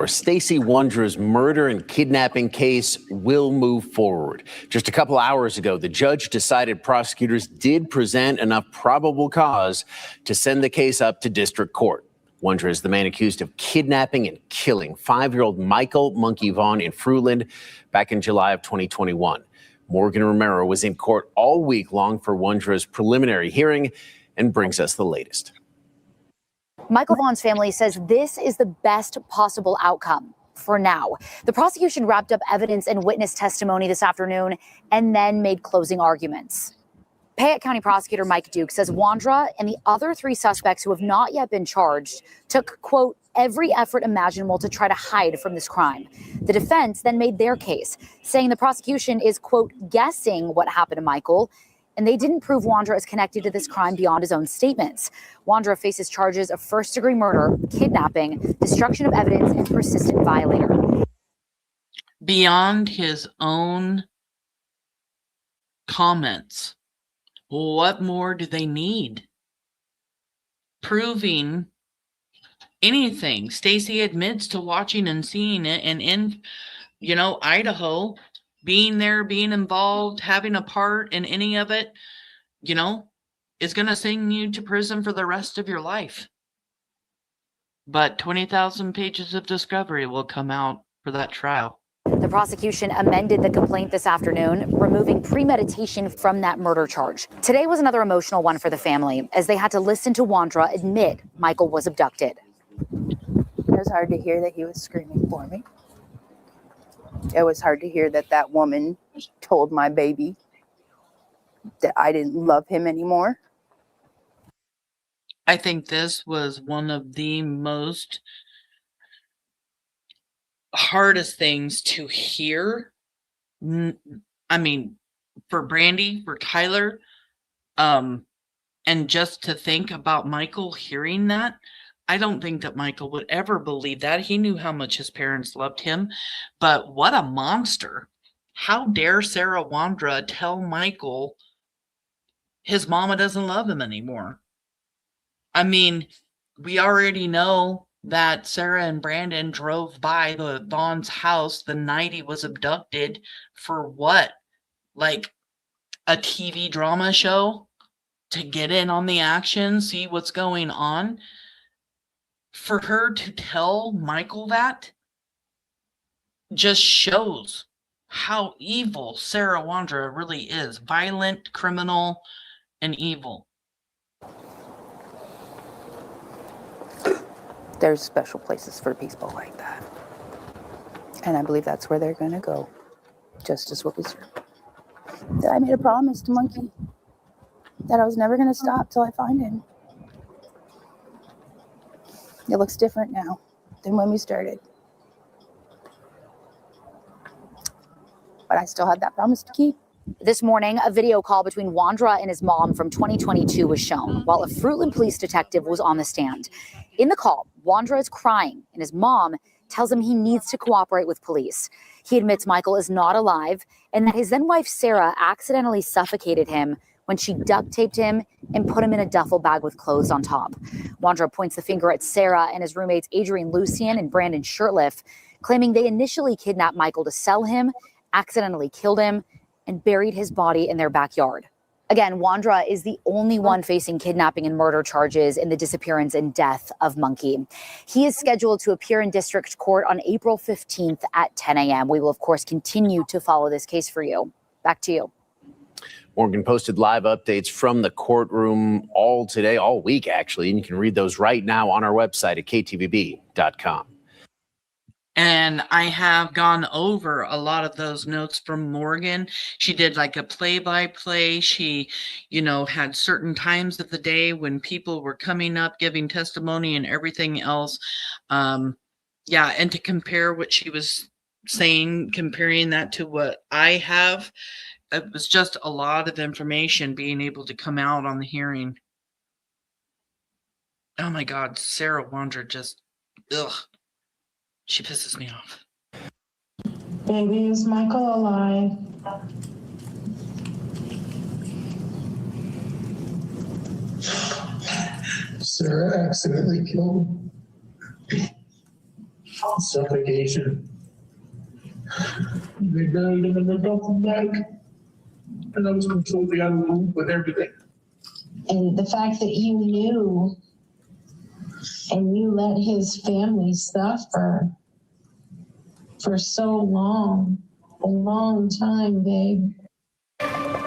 Stacey Wondra's murder and kidnapping case will move forward. Just a couple hours ago, the judge decided prosecutors did present enough probable cause to send the case up to district court. Wondra is the man accused of kidnapping and killing 5-year-old Michael Monkey Vaughn in Fruitland back in July of 2021. Morgan Romero was in court all week long for Wondra's preliminary hearing and brings us the latest. Michael Vaughan's family says this is the best possible outcome for now. The prosecution wrapped up evidence and witness testimony this afternoon and then made closing arguments. Payette County Prosecutor Mike Duke says Wondra and the other 3 suspects who have not yet been charged took, quote, every effort imaginable to try to hide from this crime. The defense then made their case, saying the prosecution is, quote, guessing what happened to Michael, and they didn't prove Wondra is connected to this crime beyond his own statements. Wondra faces charges of first-degree murder, kidnapping, destruction of evidence, and persistent violator. Beyond his own comments, what more do they need? Proving anything. Stacey admits to watching and seeing it, and in, you know, Idaho, being there, being involved, having a part in any of it, you know, is going to send you to prison for the rest of your life. But 20,000 pages of discovery will come out for that trial. The prosecution amended the complaint this afternoon, removing premeditation from that murder charge. Today was another emotional one for the family, as they had to listen to Wondra admit Michael was abducted. It was hard to hear that he was screaming for me. It was hard to hear that that woman told my baby that I didn't love him anymore. I think this was one of the most hardest things to hear. I mean, for Brandi, for Tyler, and just to think about Michael hearing that, I don't think that Michael would ever believe that. He knew how much his parents loved him, but what a monster. How dare Sarah Wondra tell Michael his mama doesn't love him anymore? I mean, we already know that Sarah and Brandon drove by the Vaughan's house the night he was abducted for what? Like a TV drama show to get in on the action, see what's going on. For her to tell Michael that just shows how evil Sarah Wondra really is. Violent, criminal, and evil. There's special places for people like that. And I believe that's where they're going to go. Justice will be served. I made a promise to Monkey. that I was never going to stop till I find him. It looks different now than when we started. But I still had that promise to keep. This morning, a video call between Wondra and his mom from 2022 was shown while a Fruitland police detective was on the stand. In the call, Wondra is crying and his mom tells him he needs to cooperate with police. He admits Michael is not alive and that his then wife Sarah accidentally suffocated him when she duct taped him and put him in a duffel bag with clothes on top. Wondra points the finger at Sarah and his roommates Adrian Lucien and Brandon Shirtliff, claiming they initially kidnapped Michael to sell him, accidentally killed him, and buried his body in their backyard. Again, Wondra is the only one facing kidnapping and murder charges in the disappearance and death of Monkey. He is scheduled to appear in district court on April 15th at 10 a.m. We will, of course, continue to follow this case for you. Back to you. Morgan posted live updates from the courtroom all today, all week, actually, and you can read those right now on our website at ktvb.com. And I have gone over a lot of those notes from Morgan. She did like a play-by-play. She, had certain times of the day when people were coming up, giving testimony and everything else. And to compare what she was saying, comparing that to what I have, it was just a lot of information being able to come out on the hearing. Oh my God, Sarah Wondra just, ugh. She pisses me off. Baby, is Michael alive? Sarah accidentally killed him. Suffocation. They buried him in the duffel bag. And I was completely out of the loop with everything. And the fact that you knew and you let his family suffer for so long, a long time, babe.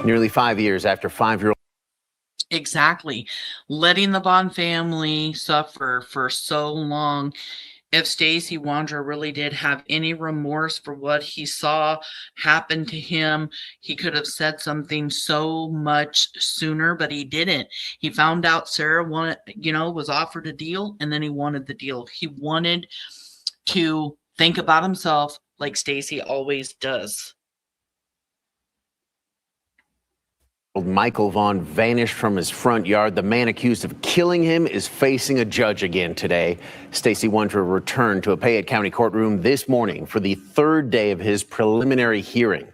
Nearly 5 years after 5-year-old. Exactly. Letting the Vaughn family suffer for so long. If Stacey Wondra really did have any remorse for what he saw happen to him, he could have said something so much sooner, but he didn't. He found out Sarah was offered a deal, and then he wanted the deal. He wanted to think about himself like Stacey always does. Michael Vaughn vanished from his front yard. The man accused of killing him is facing a judge again today. Stacey Wondra returned to a Payette County courtroom this morning for the third day of his preliminary hearing.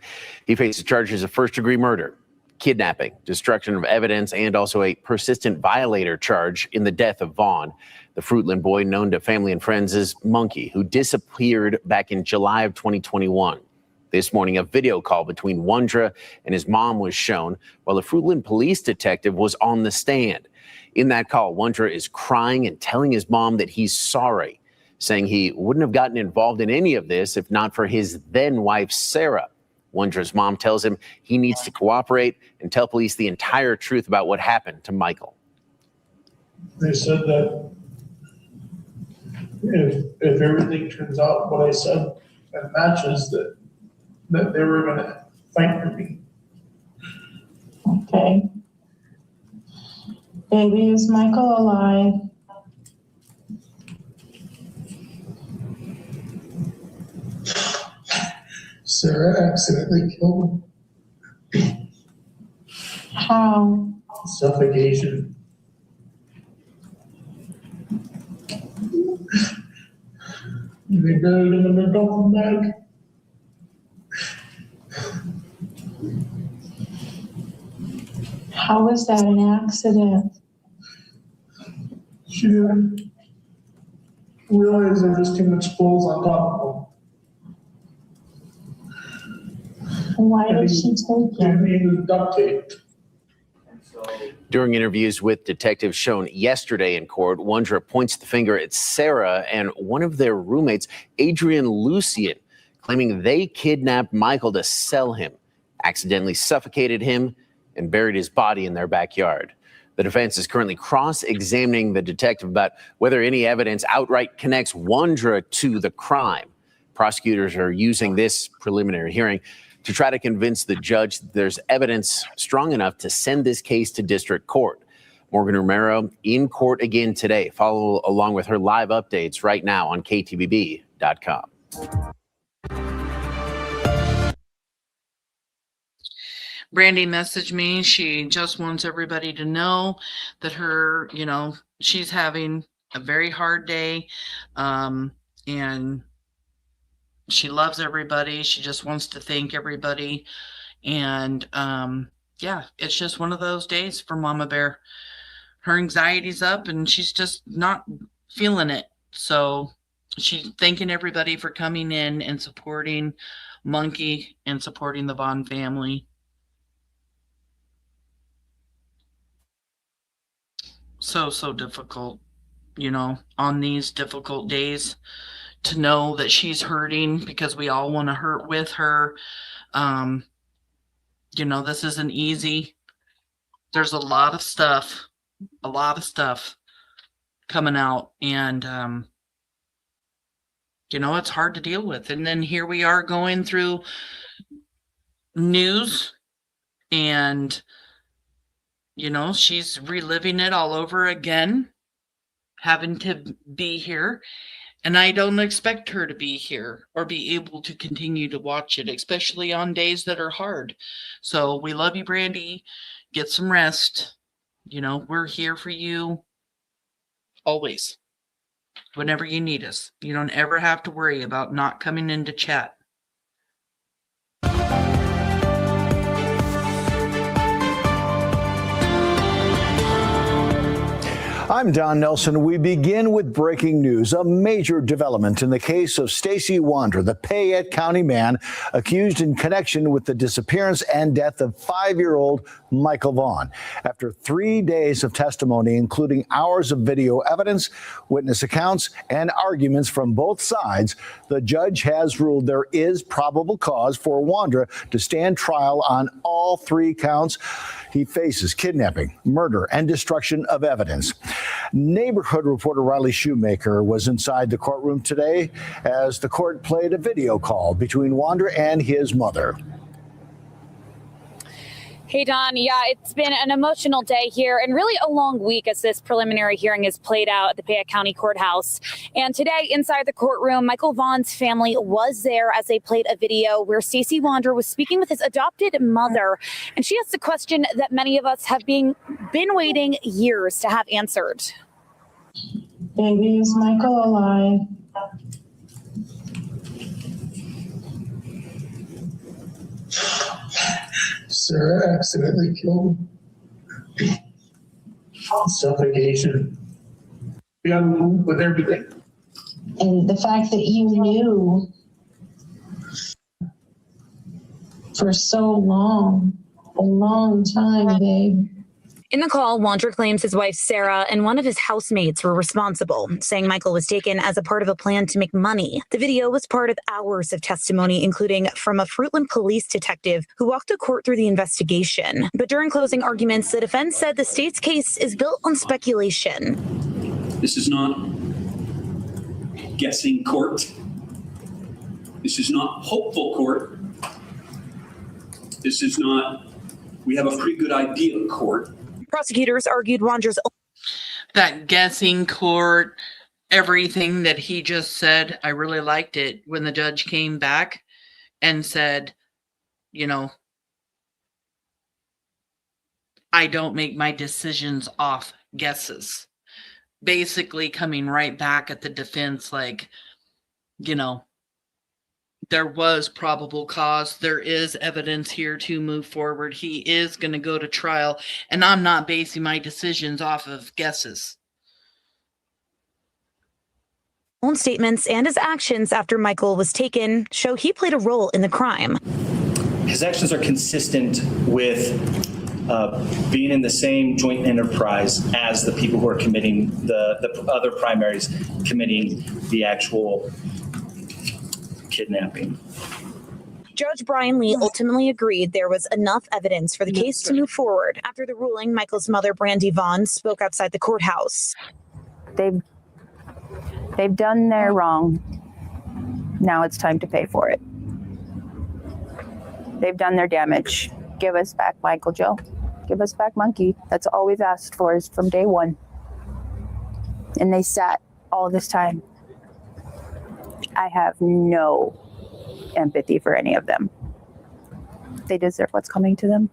He faces charges of first-degree murder, kidnapping, destruction of evidence, and also a persistent violator charge in the death of Vaughn, the Fruitland boy known to family and friends as Monkey, who disappeared back in July of 2021. This morning, a video call between Wondra and his mom was shown while the Fruitland police detective was on the stand. In that call, Wondra is crying and telling his mom that he's sorry, saying he wouldn't have gotten involved in any of this if not for his then wife, Sarah. Wondra's mom tells him he needs to cooperate and tell police the entire truth about what happened to Michael. They said that if everything turns out what I said and matches, that they were going to fight for me. Okay. Baby, is Michael alive? Sarah accidentally killed him. How? Suffocation. They buried him in a duffel bag. How was that an accident? She didn't realize there was too much clothes on top of them. Why did she take him? He was duct taped. During interviews with detectives shown yesterday in court, Wondra points the finger at Sarah and one of their roommates, Adrian Lucien, claiming they kidnapped Michael to sell him, accidentally suffocated him, and buried his body in their backyard. The defense is currently cross-examining the detective about whether any evidence outright connects Wondra to the crime. Prosecutors are using this preliminary hearing to try to convince the judge that there's evidence strong enough to send this case to district court. Morgan Romero in court again today. Follow along with her live updates right now on KTVB.com. Brandi messaged me. She just wants everybody to know that her, she's having a very hard day. And she loves everybody. She just wants to thank everybody. And yeah, it's just one of those days for Mama Bear. Her anxiety's up and she's just not feeling it. So she's thanking everybody for coming in and supporting Monkey and supporting the Vaughn family. So difficult, on these difficult days to know that she's hurting because we all want to hurt with her. This isn't easy. There's a lot of stuff coming out, and it's hard to deal with. And then here we are going through news, and she's reliving it all over again, having to be here. And I don't expect her to be here or be able to continue to watch it, especially on days that are hard. So we love you, Brandi. Get some rest. We're here for you always, whenever you need us. You don't ever have to worry about not coming into chat. I'm Don Nelson. We begin with breaking news. A major development in the case of Stacey Wondra, the Payette County man accused in connection with the disappearance and death of 5-year-old Michael Vaughn. After 3 days of testimony, including hours of video evidence, witness accounts, and arguments from both sides, the judge has ruled there is probable cause for Wondra to stand trial on all 3 counts. He faces kidnapping, murder, and destruction of evidence. Neighborhood reporter Riley Shoemaker was inside the courtroom today as the court played a video call between Wondra and his mother. Hey, Don. Yeah, it's been an emotional day here and really a long week as this preliminary hearing is played out at the Payette County Courthouse. And today, inside the courtroom, Michael Vaughn's family was there as they played a video where Stacey Wondra was speaking with his adopted mother. And she asked a question that many of us have been waiting years to have answered. Baby, is Michael alive? Sarah accidentally killed him. Suffocation. We got to move with everything. And the fact that you knew for so long, a long time, babe. In the call, Wondra claims his wife, Sarah, and one of his housemates were responsible, saying Michael was taken as a part of a plan to make money. The video was part of hours of testimony, including from a Fruitland police detective who walked the court through the investigation. But during closing arguments, the defense said the state's case is built on speculation. This is not guessing court. This is not hopeful court. This is not, we have a pretty good idea court. Prosecutors argued Wondra's that guessing court, everything that he just said. I really liked it when the judge came back and said, I don't make my decisions off guesses. Basically coming right back at the defense like, there was probable cause. There is evidence here to move forward. He is going to go to trial, and I'm not basing my decisions off of guesses. own statements and his actions after Michael was taken show he played a role in the crime. His actions are consistent with being in the same joint enterprise as the people who are committing the other primaries, committing the actual kidnapping. Judge Brian Lee ultimately agreed there was enough evidence for the case to move forward. After the ruling, Michael's mother, Brandi Vaughan, spoke outside the courthouse. They've done their wrong. Now it's time to pay for it. They've done their damage. Give us back Michael, Joe. Give us back Monkey. That's all we've asked for is from day one. And they sat all this time. I have no empathy for any of them. They deserve what's coming to them.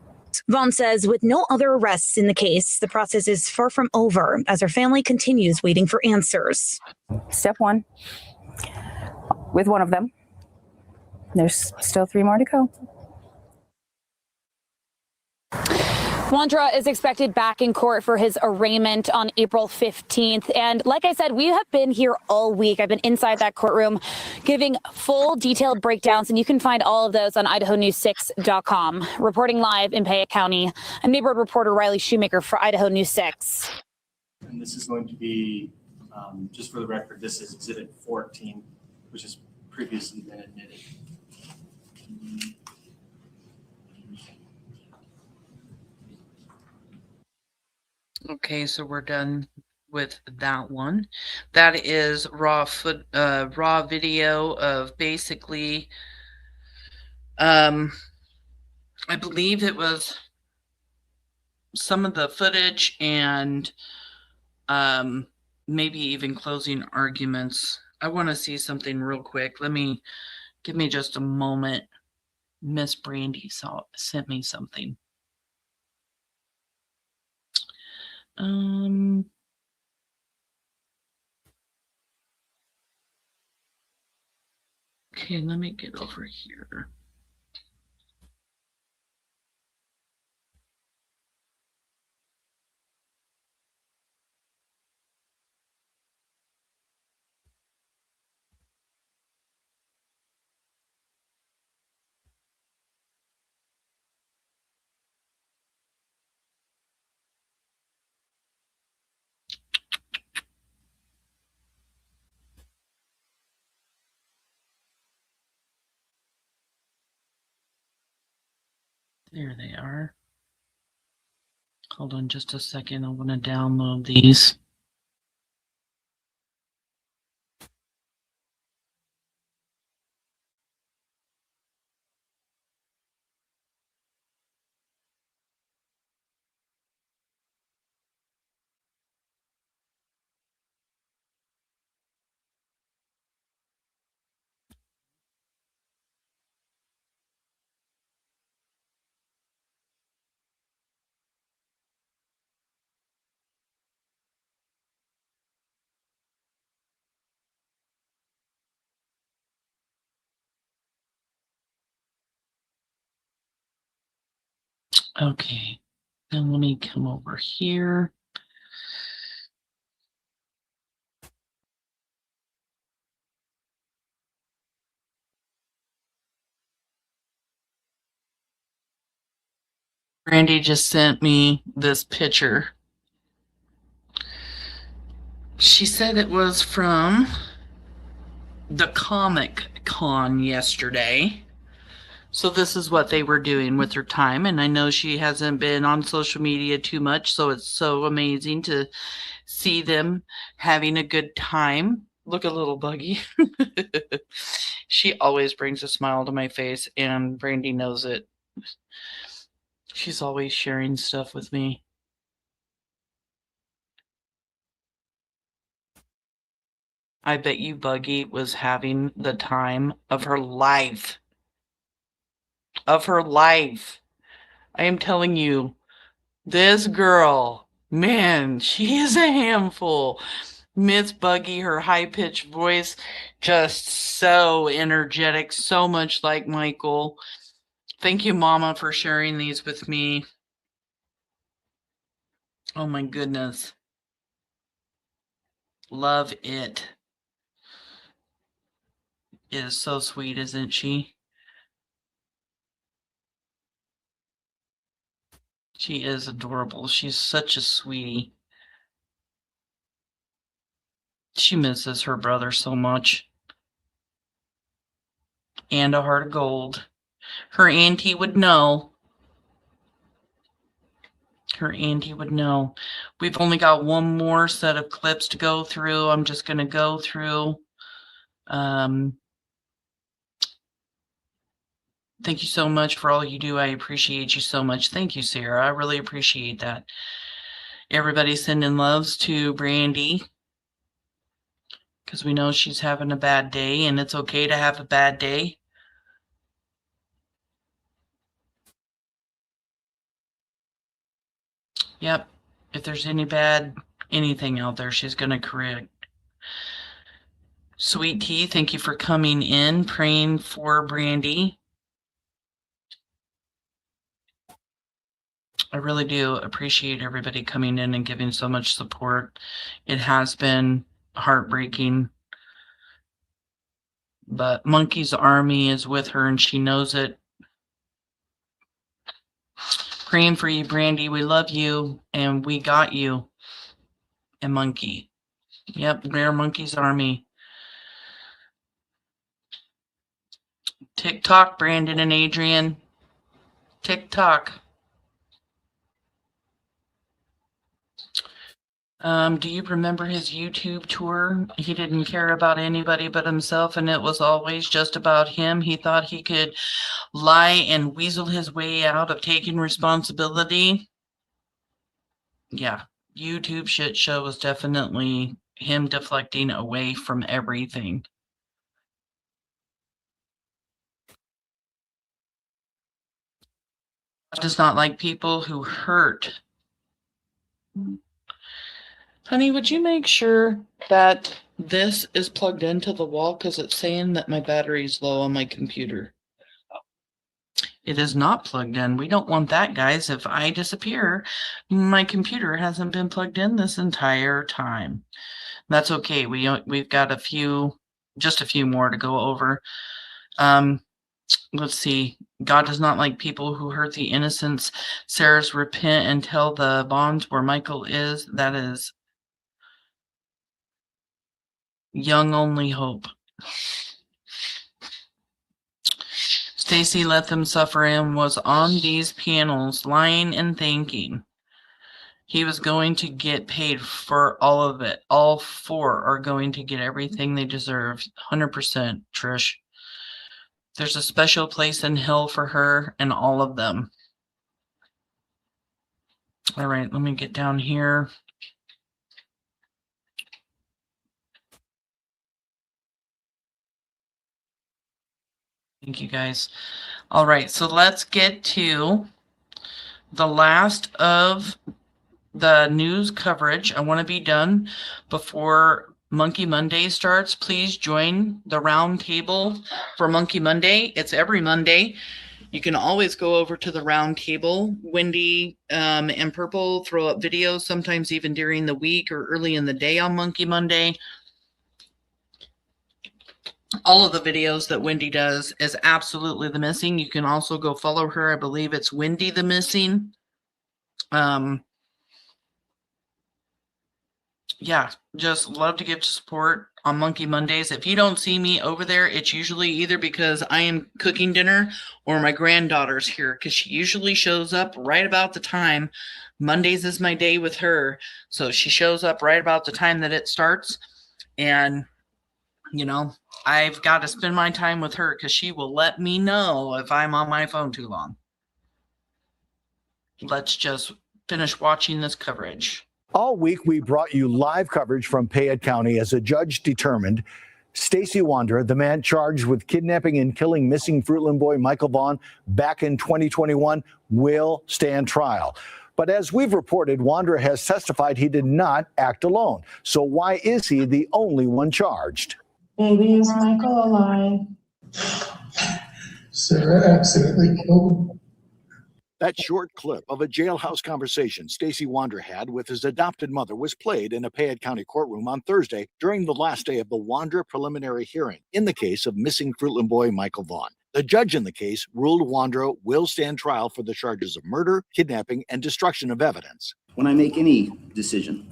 Vaughn says with no other arrests in the case, the process is far from over as her family continues waiting for answers. Step one, with one of them. There's still 3 more to go. Wondra is expected back in court for his arraignment on April 15th. And like I said, we have been here all week. I've been inside that courtroom giving full detailed breakdowns, and you can find all of those on IdahoNews6.com. Reporting live in Payette County, I'm neighborhood reporter Riley Shoemaker for Idaho News 6. And this is going to be, just for the record, this is Exhibit 14, which has previously been admitted. Okay, so we're done with that one. That is raw video of basically, I believe it was some of the footage and maybe even closing arguments. I want to see something real quick. Give me just a moment. Miss Brandi sent me something. Okay, let me get over here. There they are. Hold on just a second. I want to download these. Okay, then let me come over here. Brandi just sent me this picture. She said it was from the Comic Con yesterday. So this is what they were doing with her time. And I know she hasn't been on social media too much, so it's so amazing to see them having a good time. Look a little buggy. She always brings a smile to my face, and Brandi knows it. She's always sharing stuff with me. I bet you Buggy was having the time of her life. Of her life. I am telling you, this girl, man, she is a handful. Miss Buggy, her high-pitched voice, just so energetic, so much like Michael. Thank you, Mama, for sharing these with me. Oh my goodness. Love it. Is so sweet, isn't she? She is adorable. She's such a sweetie. She misses her brother so much. And a heart of gold. Her auntie would know. Her auntie would know. We've only got one more set of clips to go through. I'm just going to go through. Thank you so much for all you do. I appreciate you so much. Thank you, Sarah. I really appreciate that. Everybody sending loves to Brandi, because we know she's having a bad day, and it's okay to have a bad day. Yep. If there's anything out there, she's going to correct. Sweet Tea, thank you for coming in, praying for Brandi. I really do appreciate everybody coming in and giving so much support. It has been heartbreaking, but Monkey's Army is with her and she knows it. Praying for you, Brandi. We love you and we got you. And Monkey. Yep, we're Monkey's Army. TikTok, Brandon and Adrian. TikTok. Do you remember his YouTube tour? He didn't care about anybody but himself, and it was always just about him. He thought he could lie and weasel his way out of taking responsibility. Yeah, YouTube shit show was definitely him deflecting away from everything. Does not like people who hurt. Honey, would you make sure that this is plugged into the wall, because it's saying that my battery is low on my computer. It is not plugged in. We don't want that, guys. If I disappear, my computer hasn't been plugged in this entire time. That's okay. We've got just a few more to go over. Let's see. God does not like people who hurt the innocents. Sarah's repent and tell the Vaughans where Michael is. That is young only hope. Stacey let them suffer and was on these panels lying and thinking he was going to get paid for all of it. All four are going to get everything they deserve. 100%, Trish. There's a special place in hell for her and all of them. All right, let me get down here. Thank you, guys. All right, so let's get to the last of the news coverage. I want to be done before Monkey Monday starts. Please join the round table for Monkey Monday. It's every Monday. You can always go over to the round table. Wendy and Purple throw up videos, sometimes even during the week or early in the day on Monkey Monday. All of the videos that Wendy does is absolutely the missing. You can also go follow her. I believe it's Wendy the Missing. Yeah, just love to give support on Monkey Mondays. If you don't see me over there, it's usually either because I am cooking dinner or my granddaughter's here, because she usually shows up right about the time. Mondays is my day with her, so she shows up right about the time that it starts. And, you know, I've got to spend my time with her because she will let me know if I'm on my phone too long. Let's just finish watching this coverage. All week, we brought you live coverage from Payette County as a judge determined Stacey Wondra, the man charged with kidnapping and killing missing Fruitland boy Michael Vaughn back in 2021, will stand trial. But as we've reported, Wondra has testified he did not act alone. So why is he the only one charged? Baby, is Michael alive? Sarah accidentally killed him. That short clip of a jailhouse conversation Stacey Wondra had with his adopted mother was played in a Payette County courtroom on Thursday during the last day of the Wondra preliminary hearing in the case of missing Fruitland boy Michael Vaughn. The judge in the case ruled Wondra will stand trial for the charges of murder, kidnapping, and destruction of evidence. When I make any decision,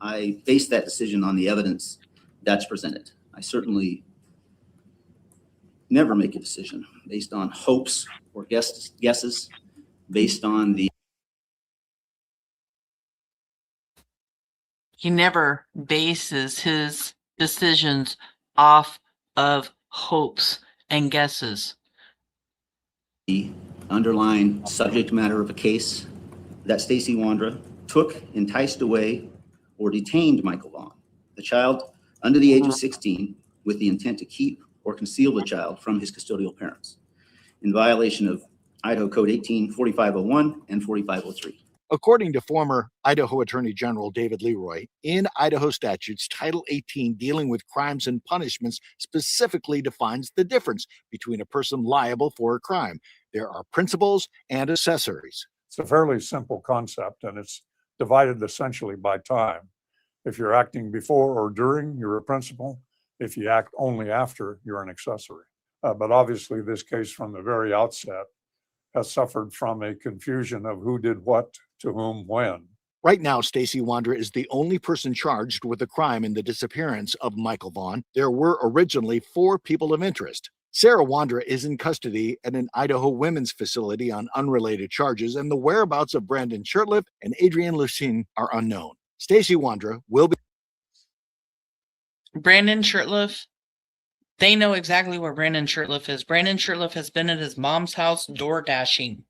I base that decision on the evidence that's presented. I certainly never make a decision based on hopes or guesses, based on the... He never bases his decisions off of hopes and guesses. The underlying subject matter of a case that Stacey Wondra took, enticed away, or detained Michael Vaughn, a child under the age of 16, with the intent to keep or conceal the child from his custodial parents, in violation of Idaho Code 18-4501 and 4503. According to former Idaho Attorney General David Leroy, in Idaho statutes, Title 18 dealing with crimes and punishments specifically defines the difference between a person liable for a crime. There are principals and accessories. It's a fairly simple concept, and it's divided essentially by time. If you're acting before or during, you're a principal. If you act only after, you're an accessory. But obviously, this case from the very outset has suffered from a confusion of who did what to whom when. Right now, Stacey Wondra is the only person charged with the crime in the disappearance of Michael Vaughn. There were originally 4 people of interest. Sarah Wondra is in custody at an Idaho women's facility on unrelated charges, and the whereabouts of Brandon Shurtleff and Adrienne Lucien are unknown. Stacey Wondra will be... Brandon Shurtleff, they know exactly where Brandon Shurtleff is. Brandon Shurtleff has been at his mom's house door dashing.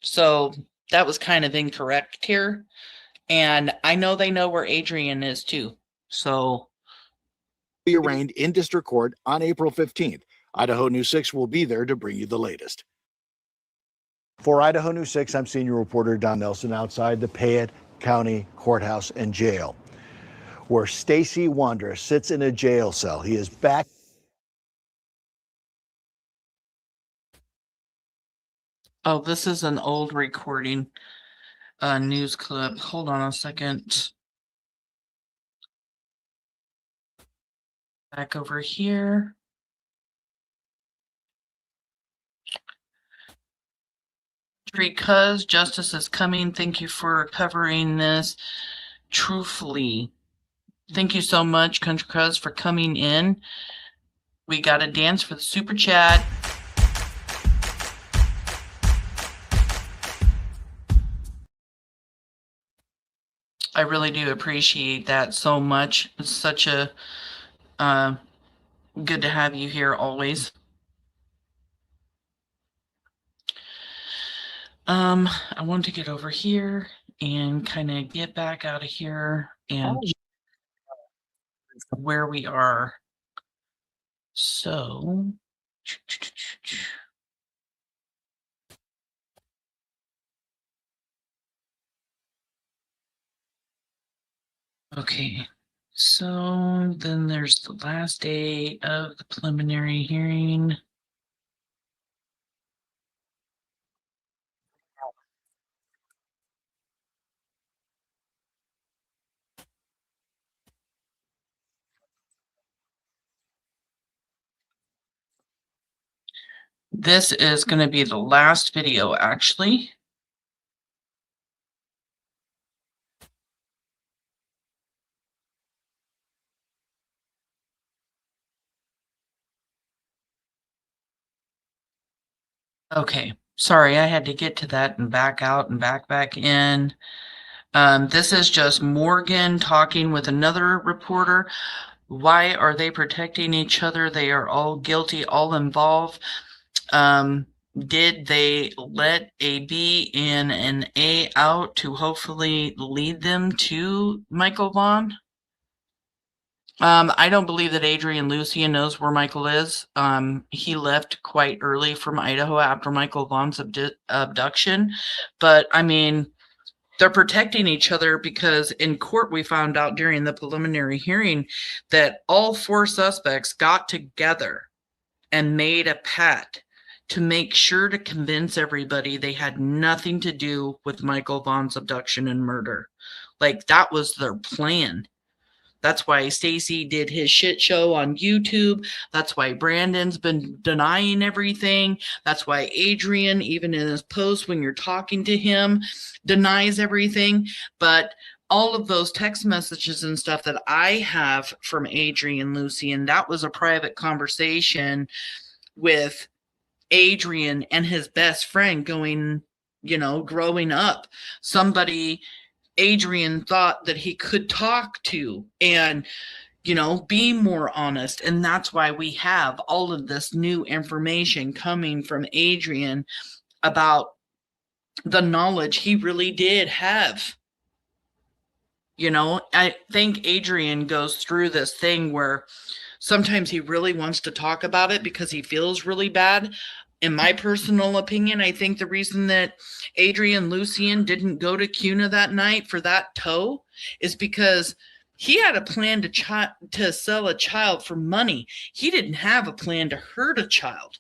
So that was kind of incorrect here. And I know they know where Adrienne is too. So be arraigned in district court on April 15th. Idaho News 6 will be there to bring you the latest. For Idaho News 6, I'm senior reporter Don Nelson outside the Payette County Courthouse and Jail, where Stacey Wondra sits in a jail cell. He is back. oh, this is an old recording, news clip. Hold on a second. Back over here. Because justice is coming, thank you for covering this truthfully. Thank you so much, Country Cuz, for coming in. We got a dance for the super chat. I really do appreciate that so much. It's such a good to have you here always. I want to get over here and kind of get back out of here and where we are. So okay, so then there's the last day of the preliminary hearing. This is going to be the last video, actually. Okay, sorry, I had to get to that and back out and back in. This is just Morgan talking with another reporter. Why are they protecting each other? They are all guilty, all involved. Did they let a B and an A out to hopefully lead them to Michael Vaughn? I don't believe that Adrienne Lucien knows where Michael is. He left quite early from Idaho after Michael Vaughn's abduction. But, I mean, they're protecting each other because in court we found out during the preliminary hearing that all 4 suspects got together and made a pact to make sure to convince everybody they had nothing to do with Michael Vaughn's abduction and murder. Like, that was their plan. That's why Stacey did his shit show on YouTube. That's why Brandon's been denying everything. That's why Adrienne, even in his post when you're talking to him, denies everything. But all of those text messages and stuff that I have from Adrienne Lucien, that was a private conversation with Adrienne and his best friend going, you know, growing up. Somebody Adrienne thought that he could talk to, and be more honest. And that's why we have all of this new information coming from Adrian about the knowledge he really did have. I think Adrian goes through this thing where sometimes he really wants to talk about it because he feels really bad. In my personal opinion, I think the reason that Adrian Lucien didn't go to CUNA that night for that tow is because he had a plan to sell a child for money. He didn't have a plan to hurt a child.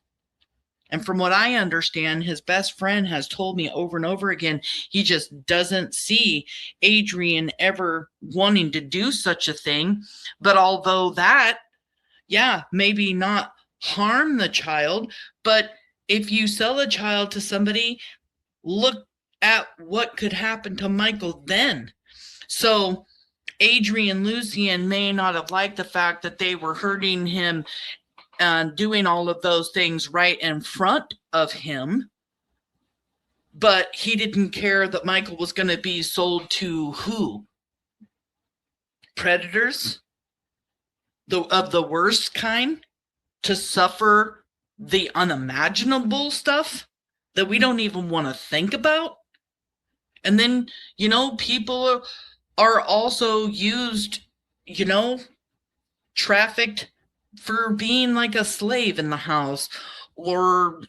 And from what I understand, his best friend has told me over and over again, he just doesn't see Adrian ever wanting to do such a thing. But although that, maybe not harm the child, but if you sell a child to somebody, look at what could happen to Michael then. So Adrian Lucien may not have liked the fact that they were hurting him and doing all of those things right in front of him, but he didn't care that Michael was going to be sold to who? Predators of the worst kind, to suffer the unimaginable stuff that we don't even want to think about. And then, people are also used, trafficked for being like a slave in the house, or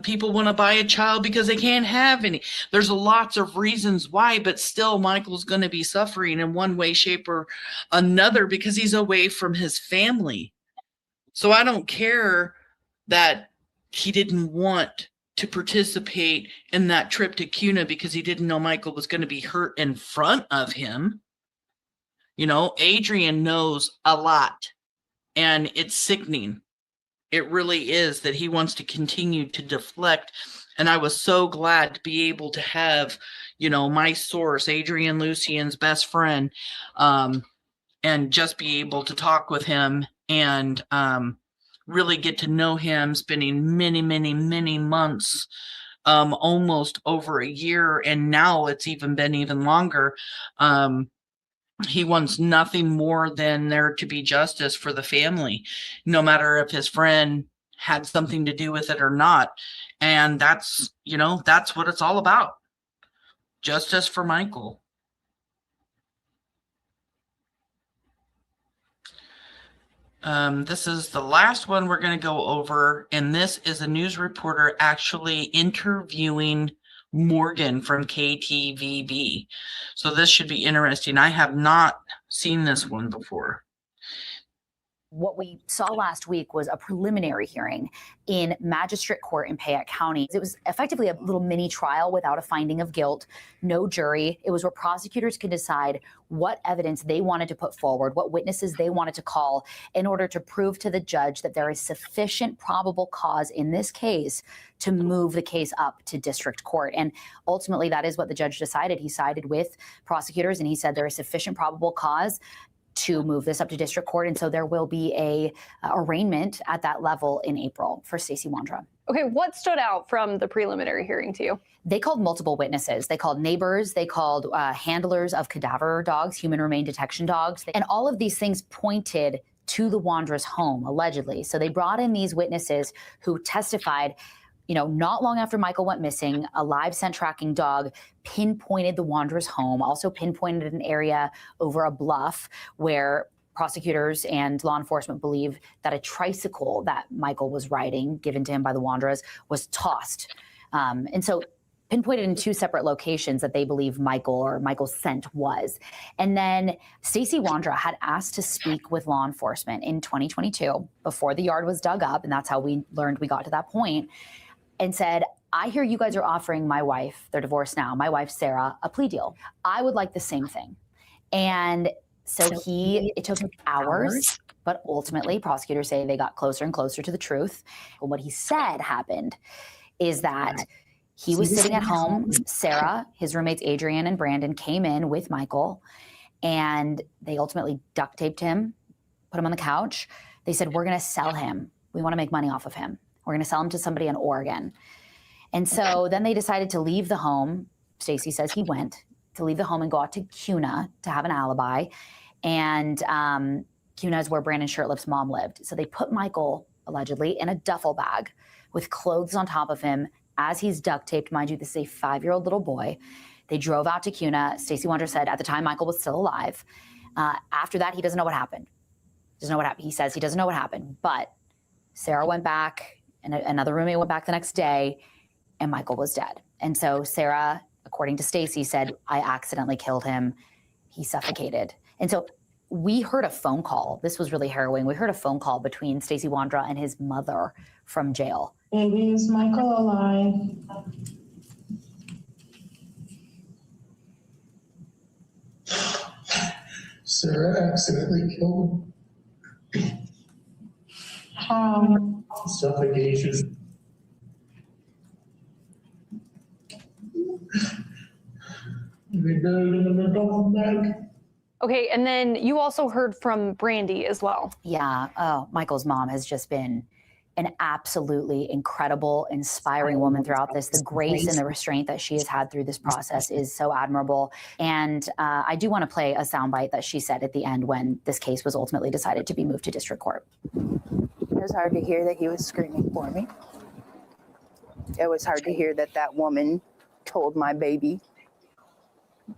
people want to buy a child because they can't have any. There's lots of reasons why, but still Michael's going to be suffering in one way, shape, or another because he's away from his family. So I don't care that he didn't want to participate in that trip to CUNA because he didn't know Michael was going to be hurt in front of him. Adrian knows a lot. And it's sickening. It really is that he wants to continue to deflect. And I was so glad to be able to have, my source, Adrian Lucien's best friend, and just be able to talk with him and really get to know him, spending many, many, many months, almost over a year. And now it's even been even longer. He wants nothing more than there to be justice for the family, no matter if his friend had something to do with it or not. And that's what it's all about. Justice for Michael. This is the last one we're going to go over. And this is a news reporter actually interviewing Morgan from KTVB. So this should be interesting. I have not seen this one before. What we saw last week was a preliminary hearing in magistrate court in Payette County. It was effectively a little mini trial without a finding of guilt, no jury. It was where prosecutors could decide what evidence they wanted to put forward, what witnesses they wanted to call in order to prove to the judge that there is sufficient probable cause in this case to move the case up to district court. And ultimately, that is what the judge decided. He sided with prosecutors and he said there is sufficient probable cause to move this up to district court. And so there will be a arraignment at that level in April for Stacey Wondra. Okay, what stood out from the preliminary hearing to you? They called multiple witnesses. They called neighbors. They called handlers of cadaver dogs, human remain detection dogs. And all of these things pointed to the Wondra's home, allegedly. So they brought in these witnesses who testified, not long after Michael went missing, a live scent tracking dog pinpointed the Wondra's home, also pinpointed an area over a bluff where prosecutors and law enforcement believe that a tricycle that Michael was riding, given to him by the Wondras, was tossed. And so pinpointed in two separate locations that they believe Michael's scent was. And then Stacey Wondra had asked to speak with law enforcement in 2022 before the yard was dug up, and that's how we learned we got to that point, and said, I hear you guys are offering my wife, they're divorced now, my wife, Sarah, a plea deal. I would like the same thing. And so it took hours, but ultimately prosecutors say they got closer and closer to the truth. And what he said happened is that he was sitting at home. Sarah, his roommates, Adrian and Brandon, came in with Michael and they ultimately duct taped him, put him on the couch. They said, we're going to sell him. We want to make money off of him. We're going to sell him to somebody in Oregon. And so then they decided to leave the home. Stacey says he went to leave the home and go out to CUNA to have an alibi. And CUNA is where Brandon Shirtliff's mom lived. So they put Michael, allegedly, in a duffel bag with clothes on top of him as he's duct taped. Mind you, this is a 5-year-old little boy. They drove out to CUNA. Stacey Wondra said at the time Michael was still alive. After that, he doesn't know what happened. Doesn't know what happened. He says he doesn't know what happened. But Sarah went back, and another roommate went back the next day, and Michael was dead. And so Sarah, according to Stacey, said, I accidentally killed him. He suffocated. And so we heard a phone call. This was really harrowing. We heard a phone call between Stacey Wondra and his mother from jail. Baby, is Michael alive? Sarah accidentally killed him. How? Suffocation. They buried him in a duffel bag. Okay, and then you also heard from Brandi as well. Yeah. Oh, Michael's mom has just been an absolutely incredible, inspiring woman throughout this. The grace and the restraint that she has had through this process is so admirable. And I do want to play a soundbite that she said at the end when this case was ultimately decided to be moved to district court. It was hard to hear that he was screaming for me. It was hard to hear that that woman told my baby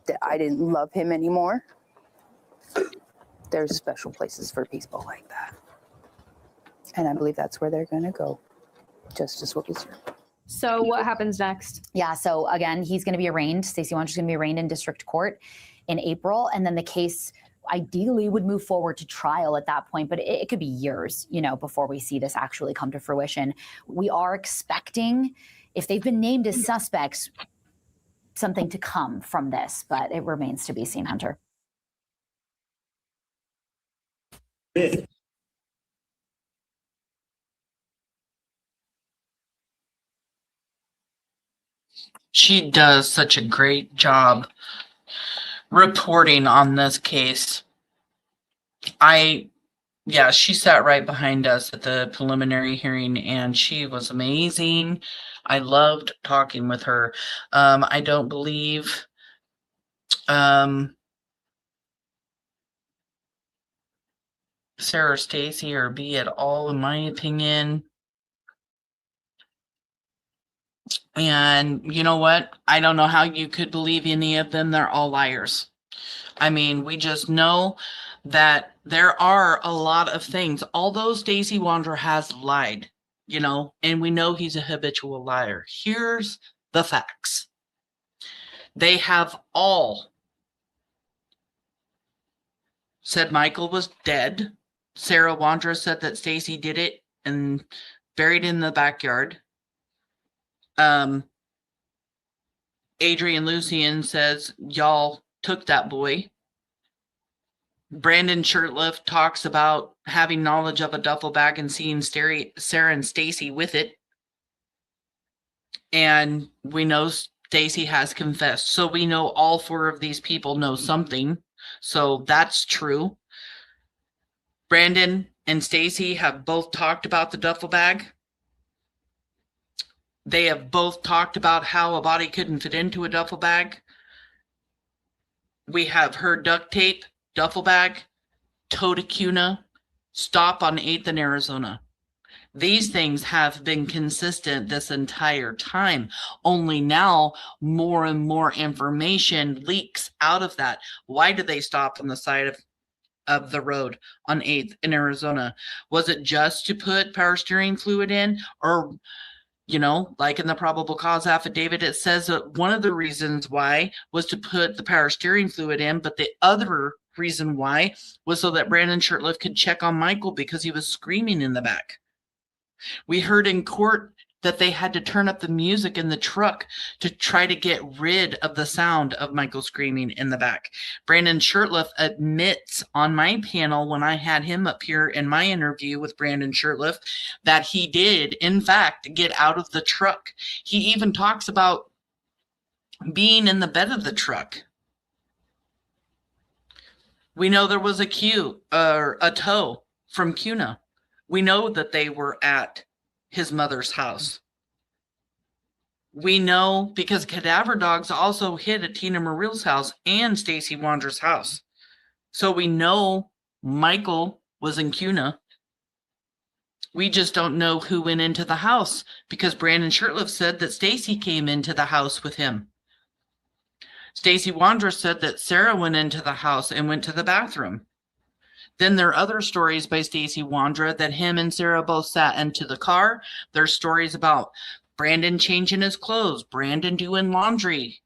that I didn't love him anymore. There's special places for people like that. And I believe that's where they're going to go. Justice will be served. So what happens next? Yeah, so again, he's going to be arraigned. Stacey Wondra is going to be arraigned in district court in April. And then the case ideally would move forward to trial at that point, but it could be years, before we see this actually come to fruition. We are expecting, if they've been named as suspects, something to come from this, but it remains to be seen, Hunter. She does such a great job reporting on this case. She sat right behind us at the preliminary hearing, and she was amazing. I loved talking with her. I don't believe Sarah or Stacey or B at all, in my opinion. And you know what? I don't know how you could believe any of them. They're all liars. I mean, we just know that there are a lot of things. Although Stacey Wondra has lied, and we know he's a habitual liar. Here's the facts. They have all said Michael was dead. Sarah Wondra said that Stacey did it and buried in the backyard. Adrian Lucian says y'all took that boy. Brandon Shirtliff talks about having knowledge of a duffel bag and seeing Sarah and Stacey with it. And we know Stacey has confessed. So we know all 4 of these people know something. So that's true. Brandon and Stacey have both talked about the duffel bag. They have both talked about how a body couldn't fit into a duffel bag. We have heard duct tape, duffel bag, tow to CUNA, stop on 8th in Arizona. These things have been consistent this entire time. Only now more and more information leaks out of that. Why did they stop on the side of the road on 8th in Arizona? Was it just to put power steering fluid in? Or like in the probable cause affidavit, it says that one of the reasons why was to put the power steering fluid in, but the other reason why was so that Brandon Shirtliff could check on Michael because he was screaming in the back. We heard in court that they had to turn up the music in the truck to try to get rid of the sound of Michael screaming in the back. Brandon Shirtliff admits on my panel when I had him up here in my interview with Brandon Shirtliff that he did, in fact, get out of the truck. He even talks about being in the bed of the truck. We know there was a tow from CUNA. We know that they were at his mother's house. We know because cadaver dogs also hit at Tina Mariel's house and Stacey Wondra's house. So we know Michael was in Cuna. We just don't know who went into the house because Brandon Shurtleff said that Stacey came into the house with him. Stacey Wondra said that Sarah went into the house and went to the bathroom. Then there are other stories by Stacey Wondra that him and Sarah both sat into the car. There's stories about Brandon changing his clothes, Brandon doing laundry.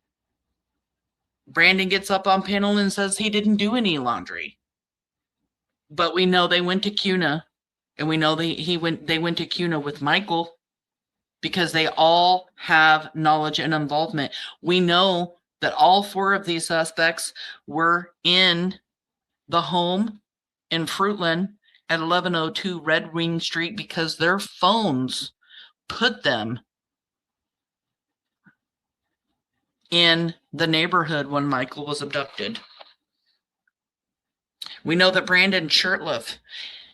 Brandon gets up on panel and says he didn't do any laundry. But we know they went to Cuna, and we know they went to Cuna with Michael because they all have knowledge and involvement. We know that all 4 of these suspects were in the home in Fruitland at 1102 Red Wing Street because their phones put them in the neighborhood when Michael was abducted. We know that Brandon Shurtleff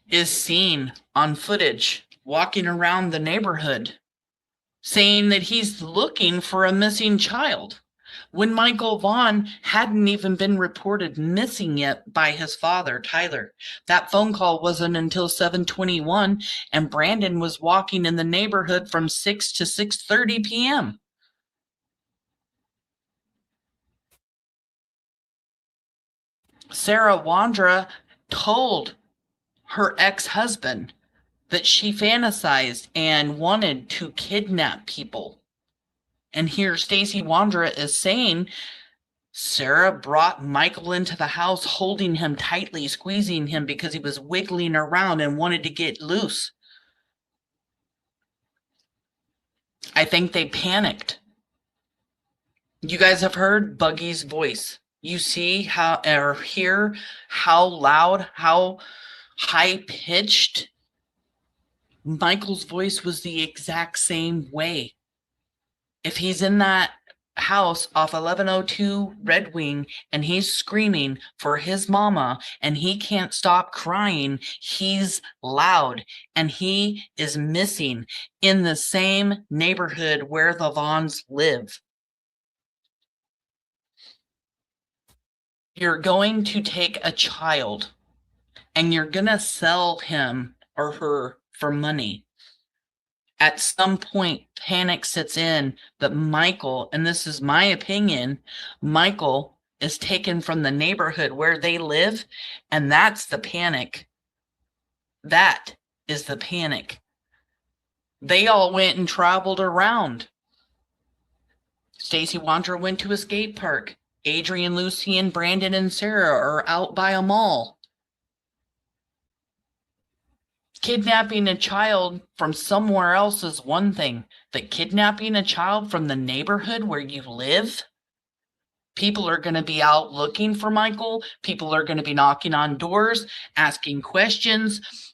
is seen on footage walking around the neighborhood saying that he's looking for a missing child when Michael Vaughn hadn't even been reported missing yet by his father, Tyler. That phone call wasn't until 7:21, and Brandon was walking in the neighborhood from 6 to 6:30 p.m. Sarah Wondra told her ex-husband that she fantasized and wanted to kidnap people. And here Stacey Wondra is saying Sarah brought Michael into the house, holding him tightly, squeezing him because he was wiggling around and wanted to get loose. I think they panicked. You guys have heard Buggy's voice. You see how, or hear how loud, how high-pitched Michael's voice was. The exact same way. If he's in that house off 1102 Red Wing and he's screaming for his mama and he can't stop crying, he's loud, and he is missing in the same neighborhood where the Vaughans live. You're going to take a child and you're going to sell him or her for money. At some point, panic sets in that Michael, and this is my opinion, Michael is taken from the neighborhood where they live, and that's the panic. That is the panic. They all went and traveled around. Stacey Wondra went to a skate park. Adrian, Lucy, and Brandon and Sarah are out by a mall. Kidnapping a child from somewhere else is one thing, but kidnapping a child from the neighborhood where you live, people are going to be out looking for Michael. People are going to be knocking on doors, asking questions,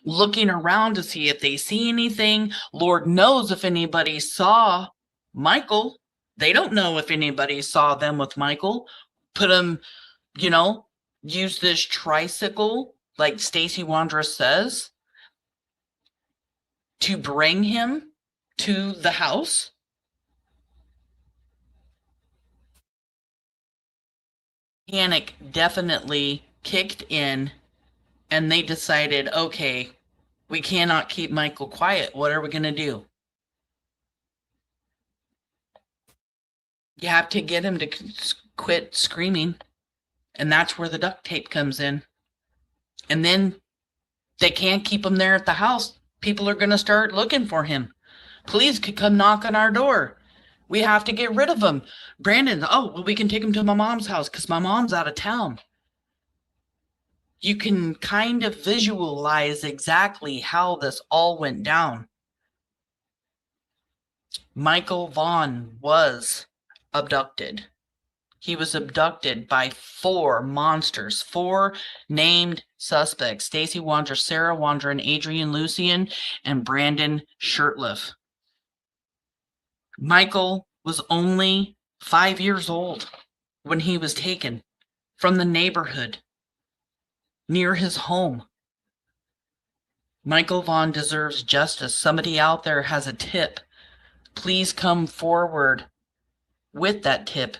looking around to see if they see anything. Lord knows if anybody saw Michael. They don't know if anybody saw them with Michael. Put them, use this tricycle, like Stacey Wondra says, to bring him to the house. Panic definitely kicked in, and they decided, okay, we cannot keep Michael quiet. What are we going to do? You have to get him to quit screaming, and that's where the duct tape comes in. And then they can't keep him there at the house. People are going to start looking for him. Police could come knock on our door. We have to get rid of him. Brandon, we can take him to my mom's house because my mom's out of town. You can kind of visualize exactly how this all went down. Michael Vaughn was abducted. He was abducted by 4 monsters, 4 named suspects: Stacey Wondra, Sarah Wondra, and Adrian Lucian, and Brandon Shurtleff. Michael was only 5 years old when he was taken from the neighborhood near his home. Michael Vaughn deserves justice. Somebody out there has a tip. Please come forward with that tip.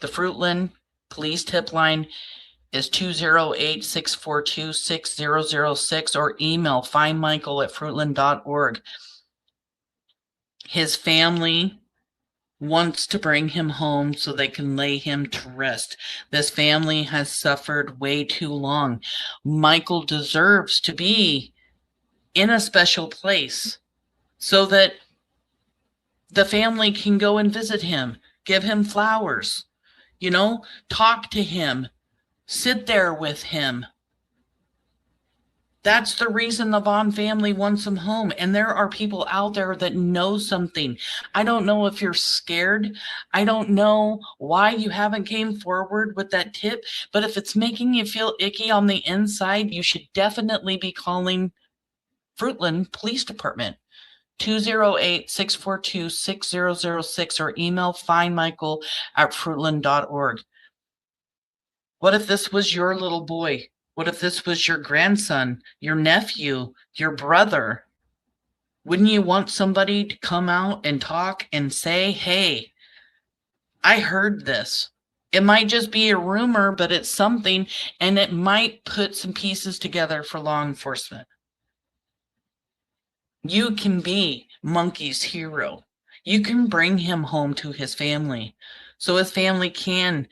The Fruitland police tip line is 208-642-6006 or email findmichael@fruitland.org. His family wants to bring him home so they can lay him to rest. This family has suffered way too long. Michael deserves to be in a special place so that the family can go and visit him, give him flowers, talk to him, sit there with him. That's the reason the Vaughn family wants him home. And there are people out there that know something. I don't know if you're scared. I don't know why you haven't came forward with that tip. But if it's making you feel icky on the inside, you should definitely be calling Fruitland Police Department. 208-642-6006 or email findmichael@fruitland.org. What if this was your little boy? What if this was your grandson, your nephew, your brother? Wouldn't you want somebody to come out and talk and say, hey, I heard this. It might just be a rumor, but it's something, and it might put some pieces together for law enforcement. You can be Monkey's hero. You can bring him home to his family so his family can,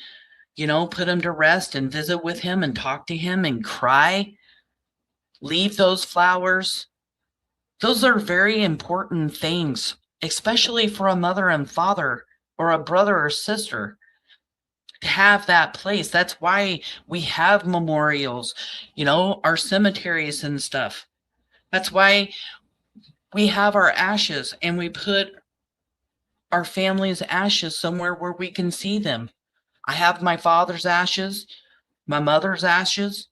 put him to rest and visit with him and talk to him and cry. Leave those flowers. Those are very important things, especially for a mother and father or a brother or sister to have that place. That's why we have memorials, our cemeteries and stuff. That's why we have our ashes and we put our family's ashes somewhere where we can see them. I have my father's ashes, my mother's ashes.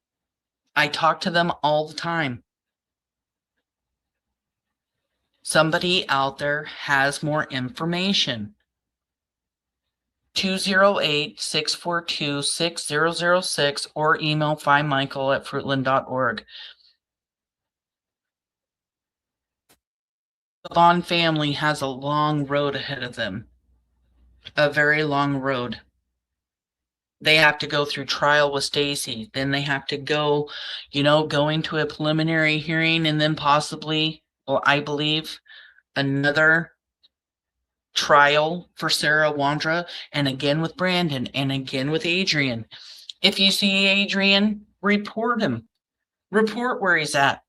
I talk to them all the time. Somebody out there has more information. 208-642-6006 or email findmichael@fruitland.org. The Vaughn family has a long road ahead of them. A very long road. They have to go through trial with Stacey. Then they have to go, going to a preliminary hearing and then possibly, I believe, another trial for Sarah Wondra, and again with Brandon, and again with Adrian. If you see Adrian, report him. Report where he's at.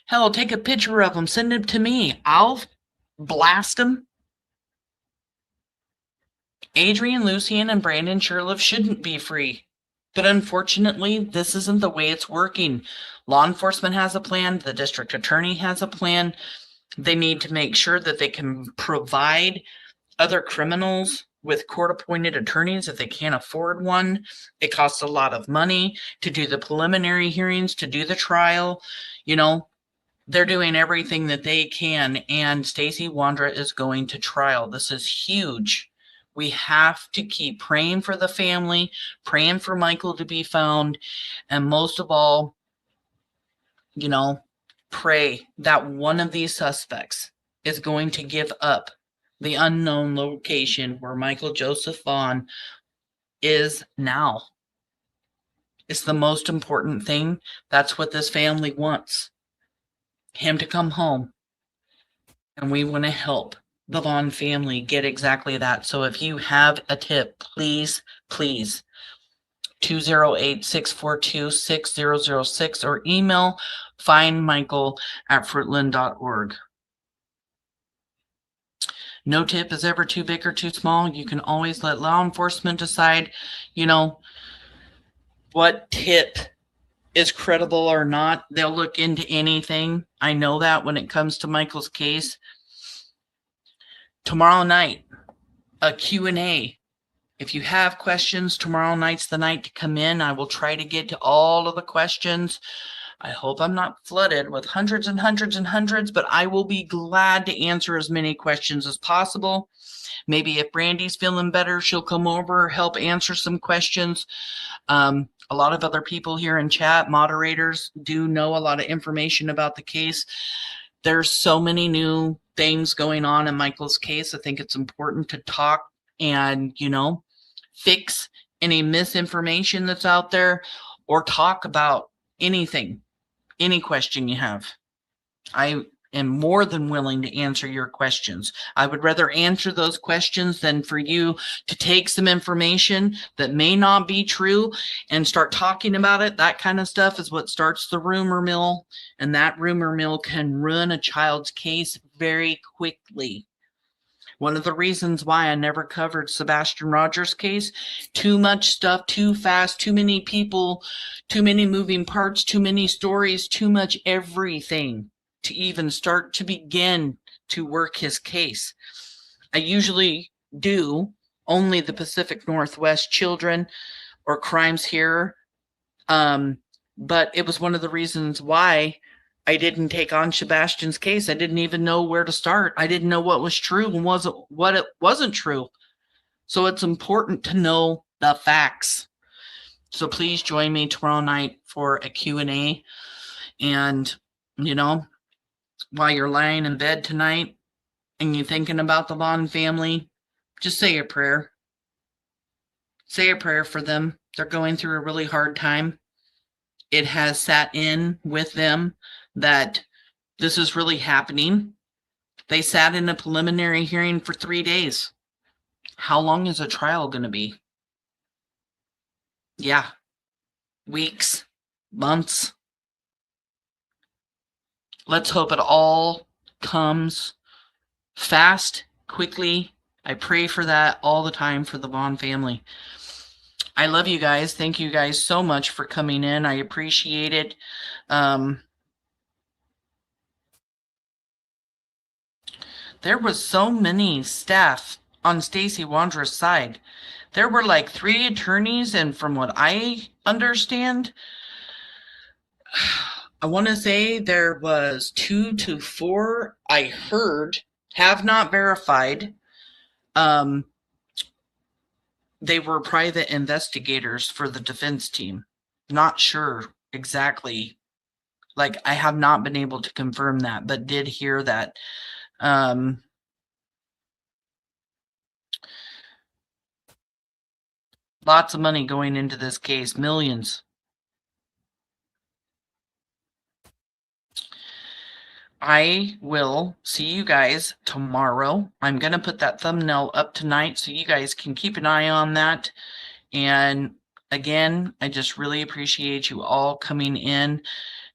Hell, take a picture of him, send him to me. I'll blast him. Adrian, Lucian, and Brandon Sherliff shouldn't be free. But unfortunately, this isn't the way it's working. Law enforcement has a plan. The district attorney has a plan. They need to make sure that they can provide other criminals with court-appointed attorneys if they can't afford one. It costs a lot of money to do the preliminary hearings, to do the trial. They're doing everything that they can, and Stacey Wondra is going to trial. This is huge. We have to keep praying for the family, praying for Michael to be found, and most of all, pray that one of these suspects is going to give up the unknown location where Michael Joseph Vaughn is now. It's the most important thing. That's what this family wants. Him to come home. And we want to help the Vaughn family get exactly that. So if you have a tip, please, 208-642-6006 or email findmichael@fruitland.org. No tip is ever too big or too small. You can always let law enforcement decide, what tip is credible or not. They'll look into anything. I know that when it comes to Michael's case. Tomorrow night, a Q&A. If you have questions, tomorrow night's the night to come in. I will try to get to all of the questions. I hope I'm not flooded with hundreds and hundreds and hundreds, but I will be glad to answer as many questions as possible. Maybe if Brandi's feeling better, she'll come over, help answer some questions. A lot of other people here in chat, moderators, do know a lot of information about the case. There's so many new things going on in Michael's case. I think it's important to talk and, fix any misinformation that's out there, or talk about anything, any question you have. I am more than willing to answer your questions. I would rather answer those questions than for you to take some information that may not be true and start talking about it. That kind of stuff is what starts the rumor mill, and that rumor mill can ruin a child's case very quickly. One of the reasons why I never covered Sebastian Rogers' case, too much stuff, too fast, too many people, too many moving parts, too many stories, too much everything to even start to begin to work his case. I usually do only the Pacific Northwest children or crimes here, but it was one of the reasons why I didn't take on Sebastian's case. I didn't even know where to start. I didn't know what was true and what it wasn't true. So it's important to know the facts. So please join me tomorrow night for a Q&A. And, you know, while you're lying in bed tonight and you're thinking about the Vaughn family, just say a prayer. Say a prayer for them. They're going through a really hard time. It has sat in with them that this is really happening. They sat in a preliminary hearing for 3 days. How long is a trial going to be? Yeah. Weeks, months. Let's hope it all comes fast, quickly. I pray for that all the time for the Vaughn family. I love you guys. Thank you guys so much for coming in. I appreciate it. There was so many staff on Stacey Wondra's side. There were like 3 attorneys, and from what I understand, I want to say there was 2 to 4. I heard, have not verified. They were private investigators for the defense team. Not sure exactly. Like, I have not been able to confirm that, but did hear that. Lots of money going into this case, millions. I will see you guys tomorrow. I'm going to put that thumbnail up tonight so you guys can keep an eye on that. And again, I just really appreciate you all coming in.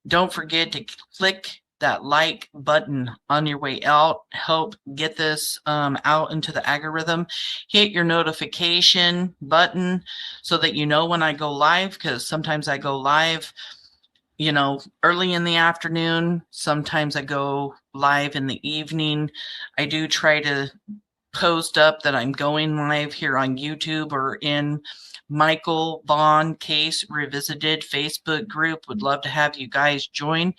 Don't forget to click that like button on your way out. Help get this out into the algorithm. Hit your notification button so that you know when I go live, because sometimes I go live, you know, early in the afternoon. Sometimes I go live in the evening. I do try to post up that I'm going live here on YouTube or in Michael Vaughn Case Revisited Facebook group. Would love to have you guys join.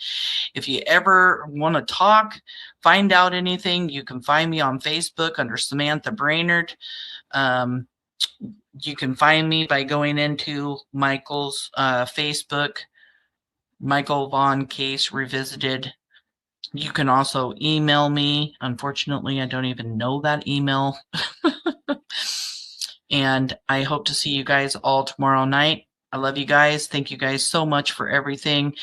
If you ever want to talk, find out anything, you can find me on Facebook under Samantha Brainerd. You can find me by going into Michael's Facebook, Michael Vaughn Case Revisited. You can also email me. Unfortunately, I don't even know that email. And I hope to see you guys all tomorrow night. I love you guys. Thank you guys so much for everything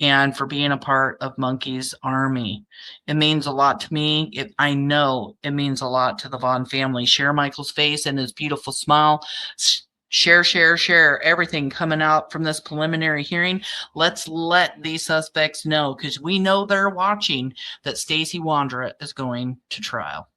and for being a part of Monkey's Army. It means a lot to me. I know it means a lot to the Vaughn family. Share Michael's face and his beautiful smile. Share everything coming out from this preliminary hearing. Let's let these suspects know, because we know they're watching, that Stacey Wondra is going to trial.